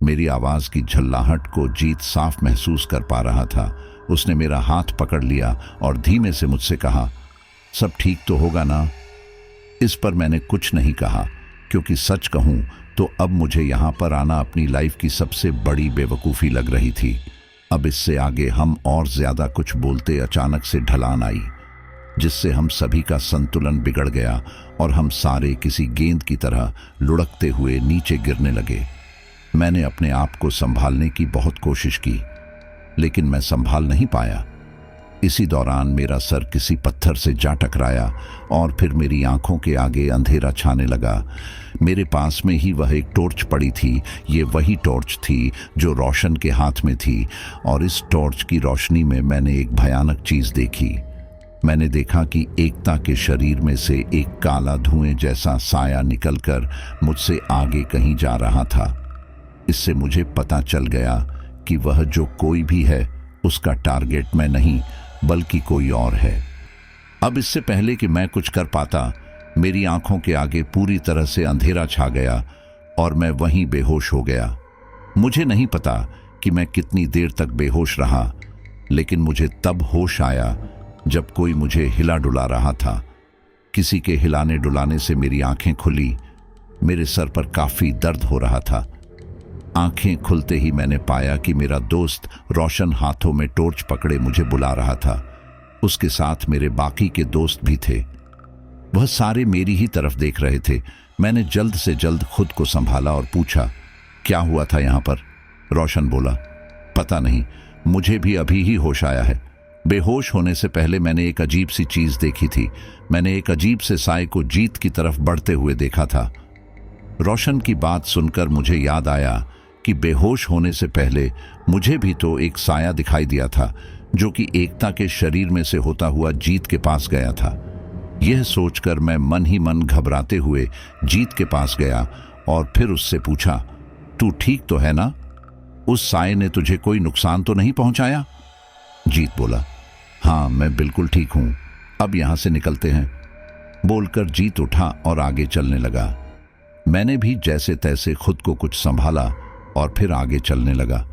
मेरी आवाज़ की झल्लाहट को जीत साफ महसूस कर पा रहा था। उसने मेरा हाथ पकड़ लिया और धीमे से मुझसे कहा, सब ठीक तो होगा ना? इस पर मैंने कुछ नहीं कहा, क्योंकि सच कहूं तो अब मुझे यहाँ पर आना अपनी लाइफ की सबसे बड़ी बेवकूफ़ी लग रही थी। अब इससे आगे हम और ज़्यादा कुछ बोलते अचानक से ढलान आई, जिससे हम सभी का संतुलन बिगड़ गया और हम सारे किसी गेंद की तरह लुढ़कते हुए नीचे गिरने लगे। मैंने अपने आप को संभालने की बहुत कोशिश की, लेकिन मैं संभाल नहीं पाया। इसी दौरान मेरा सर किसी पत्थर से जा टकराया और फिर मेरी आंखों के आगे अंधेरा छाने लगा। मेरे पास में ही वह एक टॉर्च पड़ी थी। ये वही टॉर्च थी जो रोशन के हाथ में थी और इस टॉर्च की रोशनी में मैंने एक भयानक चीज़ देखी। मैंने देखा कि एकता के शरीर में से एक काला धुएं जैसा साया निकलकर मुझसे आगे कहीं जा रहा था। इससे मुझे पता चल गया कि वह जो कोई भी है उसका टारगेट मैं नहीं बल्कि कोई और है। अब इससे पहले कि मैं कुछ कर पाता, मेरी आंखों के आगे पूरी तरह से अंधेरा छा गया और मैं वहीं बेहोश हो गया। मुझे नहीं पता कि मैं कितनी देर तक बेहोश रहा, लेकिन मुझे तब होश आया जब कोई मुझे हिला डुला रहा था। किसी के हिलाने डुलाने से मेरी आंखें खुली। मेरे सर पर काफी दर्द हो रहा था। आंखें खुलते ही मैंने पाया कि मेरा दोस्त रोशन हाथों में टॉर्च पकड़े मुझे बुला रहा था। उसके साथ मेरे बाकी के दोस्त भी थे। वह सारे मेरी ही तरफ देख रहे थे। मैंने जल्द से जल्द खुद को संभाला और पूछा, क्या हुआ था यहाँ पर? रोशन बोला, पता नहीं, मुझे भी अभी ही होश आया है। बेहोश होने से पहले मैंने एक अजीब सी चीज देखी थी। मैंने एक अजीब से साए को जीत की तरफ बढ़ते हुए देखा था। रोशन की बात सुनकर मुझे याद आया कि बेहोश होने से पहले मुझे भी तो एक साया दिखाई दिया था, जो कि एकता के शरीर में से होता हुआ जीत के पास गया था। यह सोचकर मैं मन ही मन घबराते हुए जीत के पास गया और फिर उससे पूछा, तू ठीक तो है ना? उस साए ने तुझे कोई नुकसान तो नहीं पहुंचाया? जीत बोला, हाँ मैं बिल्कुल ठीक हूं, अब यहां से निकलते हैं। बोलकर जीत उठा और आगे चलने लगा। मैंने भी जैसे तैसे खुद को कुछ संभाला और फिर आगे चलने लगा।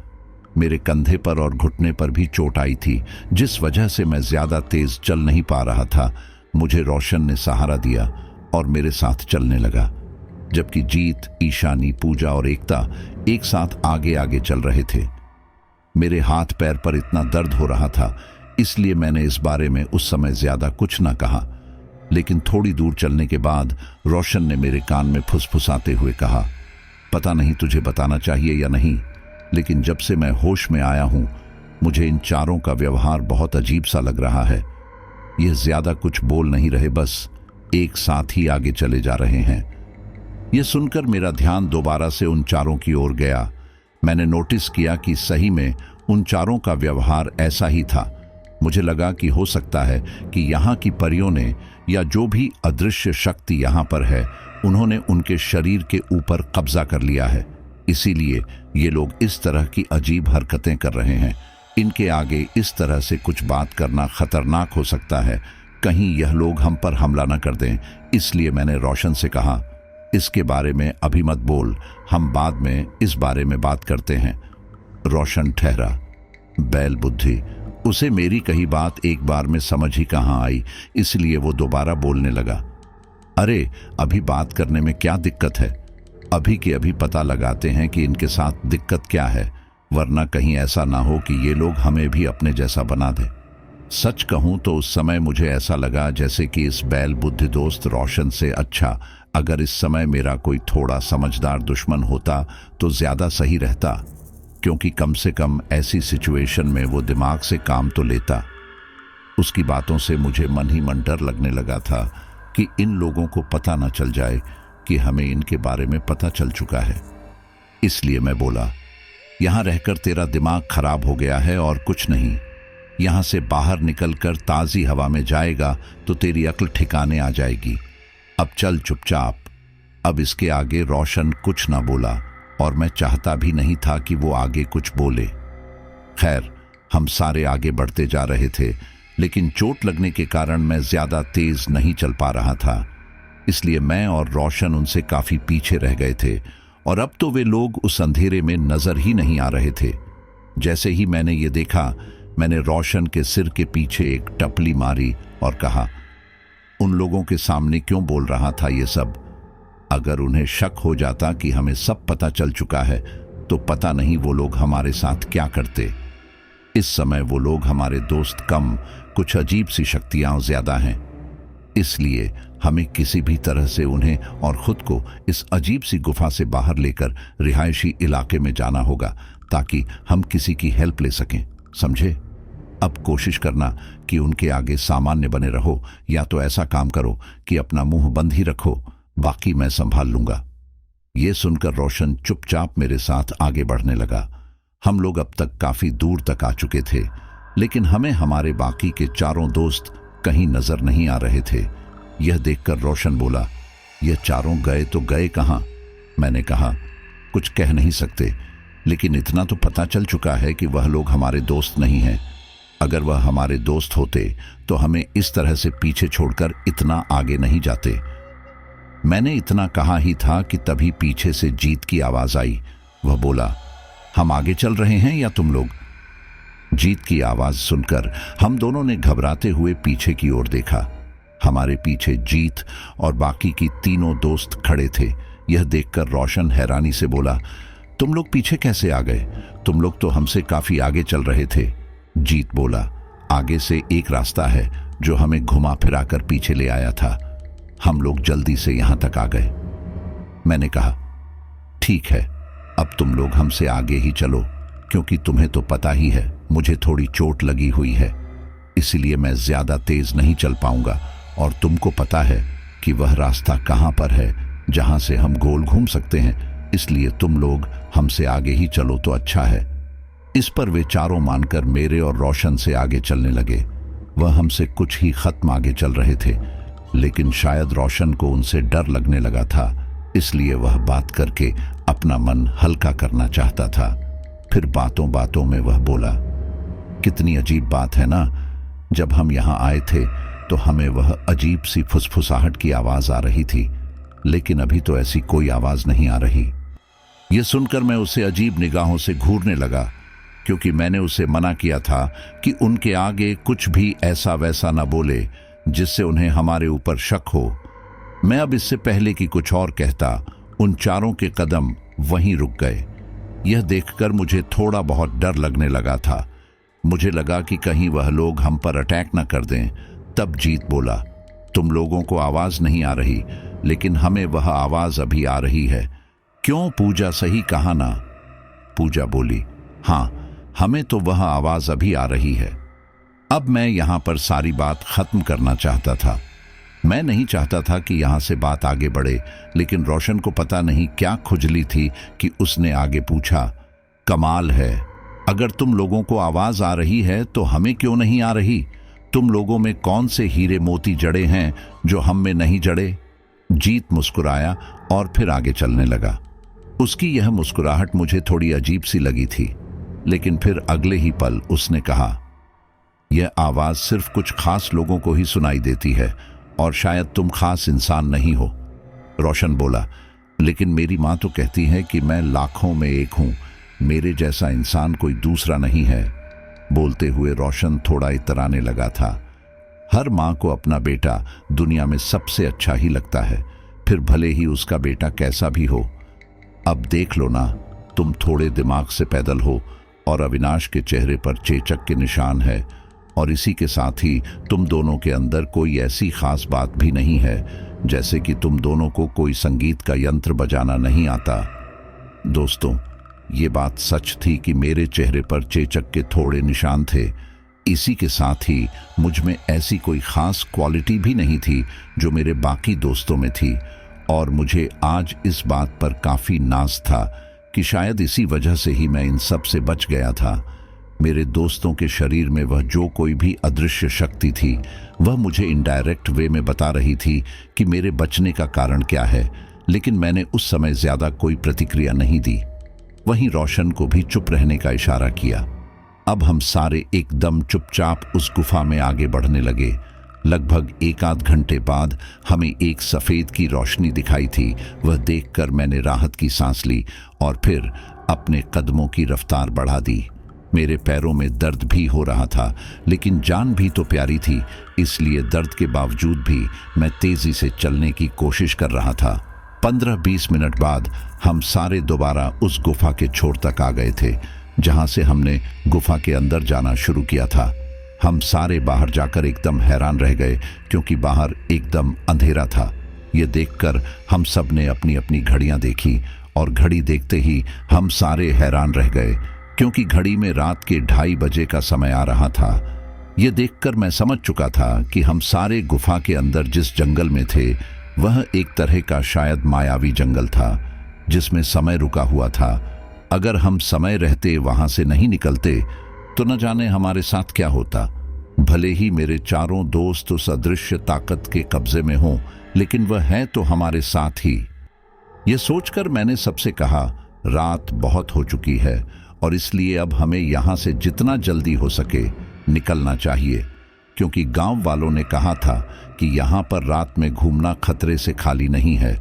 मेरे कंधे पर और घुटने पर भी चोट आई थी, जिस वजह से मैं ज्यादा तेज चल नहीं पा रहा था। मुझे रोशन ने सहारा दिया और मेरे साथ चलने लगा, जबकि जीत, ईशानी, पूजा और एकता एक साथ आगे आगे चल रहे थे। मेरे हाथ पैर पर इतना दर्द हो रहा था, इसलिए मैंने इस बारे में उस समय ज्यादा कुछ न कहा। लेकिन थोड़ी दूर चलने के बाद रोशन ने मेरे कान में फुसफुसाते हुए कहा, पता नहीं तुझे बताना चाहिए या नहीं, लेकिन जब से मैं होश में आया हूं, मुझे इन चारों का व्यवहार बहुत अजीब सा लग रहा है। यह ज्यादा कुछ बोल नहीं रहे, बस एक साथ ही आगे चले जा रहे हैं। यह सुनकर मेरा ध्यान दोबारा से उन चारों की ओर गया। मैंने नोटिस किया कि सही में उन चारों का व्यवहार ऐसा ही था। मुझे लगा कि हो सकता है कि यहाँ की परियों ने या जो भी अदृश्य शक्ति यहाँ पर है, उन्होंने उनके शरीर के ऊपर कब्जा कर लिया है। इसीलिए ये लोग इस तरह की अजीब हरकतें कर रहे हैं। इनके आगे इस तरह से कुछ बात करना खतरनाक हो सकता है। कहीं यह लोग हम पर हमला न कर दें। इसलिए मैंने रोशन से कहा, इसके बारे में अभी मत बोल, हम बाद में इस बारे में बात करते हैं। रोशन ठहरा। बैल बुद्धि, उसे मेरी कही बात एक बार में समझ ही कहाँ आई, इसलिए वो दोबारा बोलने लगा, अरे अभी बात करने में क्या दिक्कत है? अभी के अभी पता लगाते हैं कि इनके साथ दिक्कत क्या है, वरना कहीं ऐसा ना हो कि ये लोग हमें भी अपने जैसा बना दें। सच कहूं तो उस समय मुझे ऐसा लगा जैसे कि इस बैल बुद्धि दोस्त रोशन से अच्छा अगर इस समय मेरा कोई थोड़ा समझदार दुश्मन होता तो ज्यादा सही रहता, क्योंकि कम से कम ऐसी सिचुएशन में वो दिमाग से काम तो लेता। उसकी बातों से मुझे मन ही मन डर लगने लगा था कि इन लोगों को पता न चल जाए कि हमें इनके बारे में पता चल चुका है। इसलिए मैं बोला, यहां रहकर तेरा दिमाग खराब हो गया है और कुछ नहीं। यहां से बाहर निकलकर ताजी हवा में जाएगा तो तेरी अक्ल ठिकाने आ जाएगी। अब चल चुपचाप। अब इसके आगे रोशन कुछ ना बोला। और मैं चाहता भी नहीं था कि वो आगे कुछ बोले। खैर, हम सारे आगे बढ़ते जा रहे थे, लेकिन चोट लगने के कारण मैं ज्यादा तेज नहीं चल पा रहा था। इसलिए मैं और रोशन उनसे काफी पीछे रह गए थे और अब तो वे लोग उस अंधेरे में नजर ही नहीं आ रहे थे। जैसे ही मैंने ये देखा, मैंने रोशन के सिर के पीछे एक टपली मारी और कहा, उन लोगों के सामने क्यों बोल रहा था ये सब? अगर उन्हें शक हो जाता कि हमें सब पता चल चुका है तो पता नहीं वो लोग हमारे साथ क्या करते। इस समय वो लोग हमारे दोस्त कम, कुछ अजीब सी शक्तियां ज्यादा हैं। इसलिए हमें किसी भी तरह से उन्हें और खुद को इस अजीब सी गुफा से बाहर लेकर रिहायशी इलाके में जाना होगा ताकि हम किसी की हेल्प ले सकें, समझे? अब कोशिश करना कि उनके आगे सामान्य बने रहो, या तो ऐसा काम करो कि अपना मुंह बंद ही रखो, बाकी मैं संभाल लूंगा। ये सुनकर रोशन चुपचाप मेरे साथ आगे बढ़ने लगा। हम लोग अब तक काफी दूर तक आ चुके थे, लेकिन हमें हमारे बाकी के चारों दोस्त कहीं नजर नहीं आ रहे थे। यह देखकर रोशन बोला, ये चारों गए तो गए कहां? मैंने कहा, कुछ कह नहीं सकते, लेकिन इतना तो पता चल चुका है कि वह लोग हमारे दोस्त नहीं हैं। अगर वह हमारे दोस्त होते तो हमें इस तरह से पीछे छोड़कर इतना आगे नहीं जाते। मैंने इतना कहा ही था कि तभी पीछे से जीत की आवाज आई। वह बोला, हम आगे चल रहे हैं या तुम लोग? जीत की आवाज सुनकर हम दोनों ने घबराते हुए पीछे की ओर देखा। हमारे पीछे जीत और बाकी की तीनों दोस्त खड़े थे। यह देखकर रोशन हैरानी से बोला, तुम लोग पीछे कैसे आ गए? तुम लोग तो हमसे काफी आगे चल रहे थे। जीत बोला, आगे से एक रास्ता है जो हमें घुमा फिरा कर पीछे ले आया था। हम लोग जल्दी से यहां तक आ गए। मैंने कहा, ठीक है, अब तुम लोग हमसे आगे ही चलो, क्योंकि तुम्हें तो पता ही है मुझे थोड़ी चोट लगी हुई है, इसलिए मैं ज्यादा तेज नहीं चल पाऊंगा, और तुमको पता है कि वह रास्ता कहां पर है जहां से हम गोल घूम सकते हैं, इसलिए तुम लोग हमसे आगे ही चलो तो अच्छा है। इस पर वे चारों मानकर मेरे और रोशन से आगे चलने लगे। वह हमसे कुछ ही खत्म आगे चल रहे थे, लेकिन शायद रोशन को उनसे डर लगने लगा था, इसलिए वह बात करके अपना मन हल्का करना चाहता था। फिर बातों बातों में वह बोला, कितनी अजीब बात है ना, जब हम यहां आए थे तो हमें वह अजीब सी फुसफुसाहट की आवाज आ रही थी, लेकिन अभी तो ऐसी कोई आवाज नहीं आ रही। यह सुनकर मैं उसे अजीब निगाहों से घूरने लगा, क्योंकि मैंने उसे मना किया था कि उनके आगे कुछ भी ऐसा वैसा न बोले जिससे उन्हें हमारे ऊपर शक हो। मैं अब इससे पहले कि कुछ और कहता, उन चारों के कदम वहीं रुक गए। यह देखकर मुझे थोड़ा बहुत डर लगने लगा था। मुझे लगा कि कहीं वह लोग हम पर अटैक न कर दें। तब जीत बोला, तुम लोगों को आवाज नहीं आ रही, लेकिन हमें वह आवाज अभी आ रही है। क्यों पूजा, सही कहा ना? पूजा बोली, हाँ, हमें तो वह आवाज अभी आ रही है। अब मैं यहां पर सारी बात खत्म करना चाहता था। मैं नहीं चाहता था कि यहां से बात आगे बढ़े, लेकिन रोशन को पता नहीं क्या खुजली थी कि उसने आगे पूछा, कमाल है, अगर तुम लोगों को आवाज आ रही है तो हमें क्यों नहीं आ रही? तुम लोगों में कौन से हीरे मोती जड़े हैं जो हम में नहीं जड़े? जीत मुस्कुराया और फिर आगे चलने लगा। उसकी यह मुस्कुराहट मुझे थोड़ी अजीब सी लगी थी, लेकिन फिर अगले ही पल उसने कहा, यह आवाज सिर्फ कुछ खास लोगों को ही सुनाई देती है, और शायद तुम खास इंसान नहीं हो। रोशन बोला, लेकिन मेरी माँ तो कहती है कि मैं लाखों में एक हूं, मेरे जैसा इंसान कोई दूसरा नहीं है। बोलते हुए रोशन थोड़ा इतराने लगा था। हर माँ को अपना बेटा दुनिया में सबसे अच्छा ही लगता है, फिर भले ही उसका बेटा कैसा भी हो। अब देख लो ना, तुम थोड़े दिमाग से पैदल हो और अविनाश के चेहरे पर चेचक के निशान है, और इसी के साथ ही तुम दोनों के अंदर कोई ऐसी खास बात भी नहीं है, जैसे कि तुम दोनों को कोई संगीत का यंत्र बजाना नहीं आता। दोस्तों, ये बात सच थी कि मेरे चेहरे पर चेचक के थोड़े निशान थे। इसी के साथ ही मुझ में ऐसी कोई खास क्वालिटी भी नहीं थी जो मेरे बाकी दोस्तों में थी, और मुझे आज इस बात पर काफी नाज था कि शायद इसी वजह से ही मैं इन सब से बच गया था। मेरे दोस्तों के शरीर में वह जो कोई भी अदृश्य शक्ति थी, वह मुझे इनडायरेक्ट वे में बता रही थी कि मेरे बचने का कारण क्या है, लेकिन मैंने उस समय ज्यादा कोई प्रतिक्रिया नहीं दी। वहीं रोशन को भी चुप रहने का इशारा किया। अब हम सारे एकदम चुपचाप उस गुफा में आगे बढ़ने लगे। लगभग 1 आध घंटे बाद हमें एक सफेद की रोशनी दिखाई थी। वह देखकर मैंने राहत की सांस ली और फिर अपने कदमों की रफ्तार बढ़ा दी। मेरे पैरों में दर्द भी हो रहा था, लेकिन जान भी तो प्यारी थी, इसलिए दर्द के बावजूद भी मैं तेजी से चलने की कोशिश कर रहा था। 15-20 मिनट बाद हम सारे दोबारा उस गुफा के छोर तक आ गए थे, जहां से हमने गुफा के अंदर जाना शुरू किया था। हम सारे बाहर जाकर एकदम हैरान रह गए, क्योंकि बाहर एकदम अंधेरा था। ये देखकर हम सब ने अपनी अपनी घड़ियां देखी और घड़ी देखते ही हम सारे हैरान रह गए, क्योंकि घड़ी में रात के 2:30 बजे का समय आ रहा था। ये देखकर मैं समझ चुका था कि हम सारे गुफा के अंदर जिस जंगल में थे वह एक तरह का शायद मायावी जंगल था, जिसमें समय रुका हुआ था। अगर हम समय रहते वहां से नहीं निकलते तो न जाने हमारे साथ क्या होता। भले ही मेरे चारों दोस्त उस अदृश्य ताकत के कब्जे में हों, लेकिन वह है तो हमारे साथ ही। ये सोचकर मैंने सबसे कहा, रात बहुत हो चुकी है और इसलिए अब हमें यहां से जितना जल्दी हो सके निकलना चाहिए, क्योंकि गांव वालों ने कहा था कि यहां पर रात में घूमना खतरे से खाली नहीं है।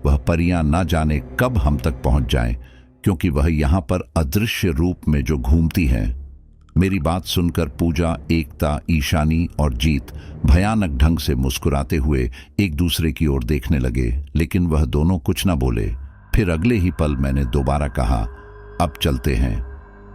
वह परियां ना जाने कब हम तक पहुंच जाएं, क्योंकि वह यहां पर अदृश्य रूप में जो घूमती हैं। मेरी बात सुनकर पूजा, एकता, ईशानी और जीत भयानक ढंग से मुस्कुराते हुए एक दूसरे की ओर देखने लगे, लेकिन वह दोनों कुछ न बोले। फिर अगले ही पल मैंने दोबारा कहा, अब चलते हैं।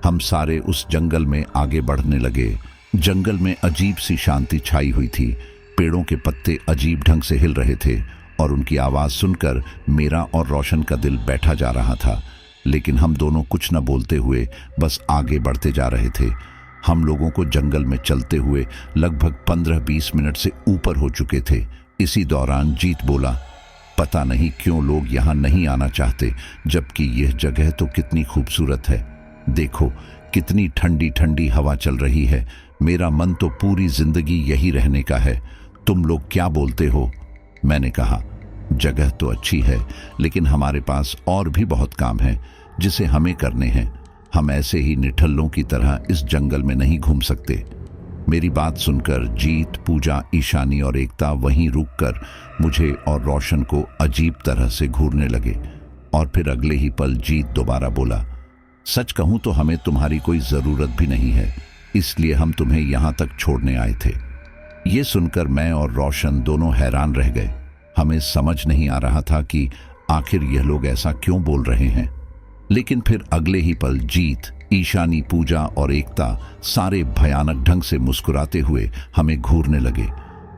हम सारे उस जंगल में आगे बढ़ने लगे। जंगल में अजीब सी शांति छाई हुई थी। पेड़ों के पत्ते अजीब ढंग से हिल रहे थे और उनकी आवाज सुनकर मेरा और रोशन का दिल बैठा जा रहा था, लेकिन हम दोनों कुछ न बोलते हुए बस आगे बढ़ते जा रहे थे। हम लोगों को जंगल में चलते हुए लगभग 15-20 मिनट से ऊपर हो चुके थे। इसी दौरान जीत बोला, पता नहीं क्यों लोग यहाँ नहीं आना चाहते, जबकि यह जगह तो कितनी खूबसूरत है। देखो कितनी ठंडी ठंडी हवा चल रही है। मेरा मन तो पूरी जिंदगी यही रहने का है। तुम लोग क्या बोलते हो? मैंने कहा, जगह तो अच्छी है, लेकिन हमारे पास और भी बहुत काम है जिसे हमें करने हैं। हम ऐसे ही निठल्लों की तरह इस जंगल में नहीं घूम सकते। मेरी बात सुनकर जीत, पूजा, ईशानी और एकता वहीं रुककर मुझे और रोशन को अजीब तरह से घूरने लगे। और फिर अगले ही पल जीत दोबारा बोला, सच कहूं तो हमें तुम्हारी कोई जरूरत भी नहीं है, इसलिए हम तुम्हें यहां तक छोड़ने आए थे। ये सुनकर मैं और रोशन दोनों हैरान रह गए। हमें समझ नहीं आ रहा था कि आखिर यह लोग ऐसा क्यों बोल रहे हैं। लेकिन फिर अगले ही पल जीत, ईशानी, पूजा और एकता सारे भयानक ढंग से मुस्कुराते हुए हमें घूरने लगे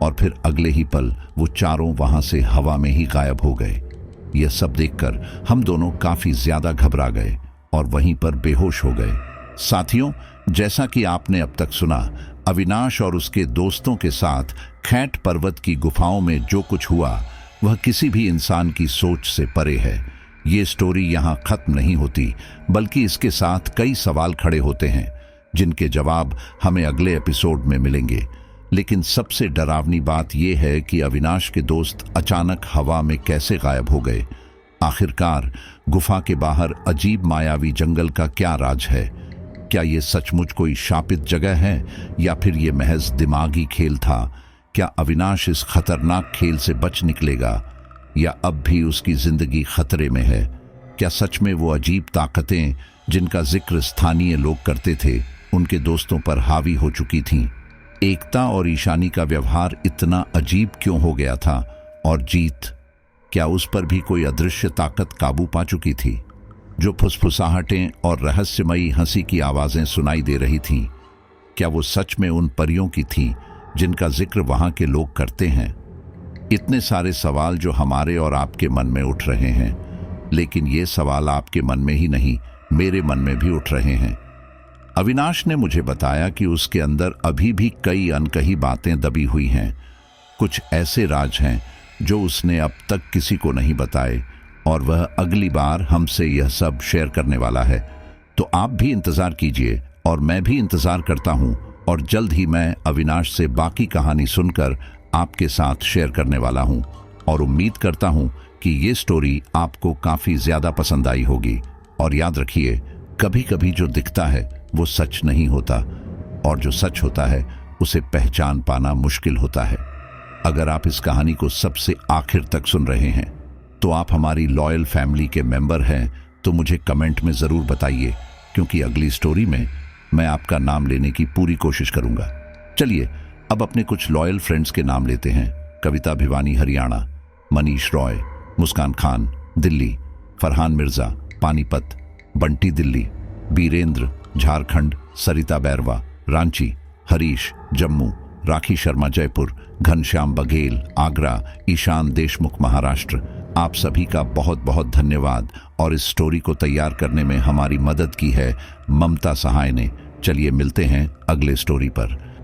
और फिर अगले ही पल वो चारों वहां से हवा में ही गायब हो गए। यह सब देखकर हम दोनों काफी ज्यादा घबरा गए और वहीं पर बेहोश हो गए। साथियों, जैसा कि आपने अब तक सुना, अविनाश और उसके दोस्तों के साथ खैट पर्वत की गुफाओं में जो कुछ हुआ वह किसी भी इंसान की सोच से परे है। ये स्टोरी यहाँ खत्म नहीं होती, बल्कि इसके साथ कई सवाल खड़े होते हैं जिनके जवाब हमें अगले एपिसोड में मिलेंगे। लेकिन सबसे डरावनी बात यह है कि अविनाश के दोस्त अचानक हवा में कैसे गायब हो गए। आखिरकार गुफा के बाहर अजीब मायावी जंगल का क्या राज है? क्या ये सचमुच कोई शापित जगह है या फिर ये महज दिमागी खेल था? क्या अविनाश इस खतरनाक खेल से बच निकलेगा या अब भी उसकी जिंदगी खतरे में है? क्या सच में वो अजीब ताकतें जिनका जिक्र स्थानीय लोग करते थे उनके दोस्तों पर हावी हो चुकी थीं? एकता और ईशानी का व्यवहार इतना अजीब क्यों हो गया था? और जीत, क्या उस पर भी कोई अदृश्य ताकत काबू पा चुकी थी जो फुसफुसाहटें और रहस्यमयी हंसी की आवाजें सुनाई दे रही थीं? क्या वो सच में उन परियों की थीं जिनका जिक्र वहां के लोग करते हैं? इतने सारे सवाल जो हमारे और आपके मन में उठ रहे हैं, लेकिन ये सवाल आपके मन में ही नहीं, मेरे मन में भी उठ रहे हैं। अविनाश ने मुझे बताया कि उसके अंदर अभी भी कई अनकही बातें दबी हुई हैं। कुछ ऐसे राज हैं जो उसने अब तक किसी को नहीं बताए और वह अगली बार हमसे यह सब शेयर करने वाला है। तो आप भी इंतजार कीजिए और मैं भी इंतजार करता हूं, और जल्द ही मैं अविनाश से बाकी कहानी सुनकर आपके साथ शेयर करने वाला हूं और उम्मीद करता हूं कि ये स्टोरी आपको काफी ज्यादा पसंद आई होगी। और याद रखिए, कभी कभी जो दिखता है वो सच नहीं होता, और जो सच होता है उसे पहचान पाना मुश्किल होता है। अगर आप इस कहानी को सबसे आखिर तक सुन रहे हैं तो आप हमारी लॉयल फैमिली के मेंबर हैं, तो मुझे कमेंट में जरूर बताइए, क्योंकि अगली स्टोरी में मैं आपका नाम लेने की पूरी कोशिश करूंगा। चलिए अब अपने कुछ लॉयल फ्रेंड्स के नाम लेते हैं। कविता भिवानी हरियाणा, मनीष रॉय, मुस्कान खान दिल्ली, फरहान मिर्जा पानीपत, बंटी दिल्ली, बीरेंद्र झारखंड, सरिता बैरवा रांची, हरीश जम्मू, राखी शर्मा जयपुर, घनश्याम बघेल आगरा, ईशान देशमुख महाराष्ट्र। आप सभी का बहुत बहुत धन्यवाद। और इस स्टोरी को तैयार करने में हमारी मदद की है ममता सहाय ने। चलिए मिलते हैं अगले स्टोरी पर।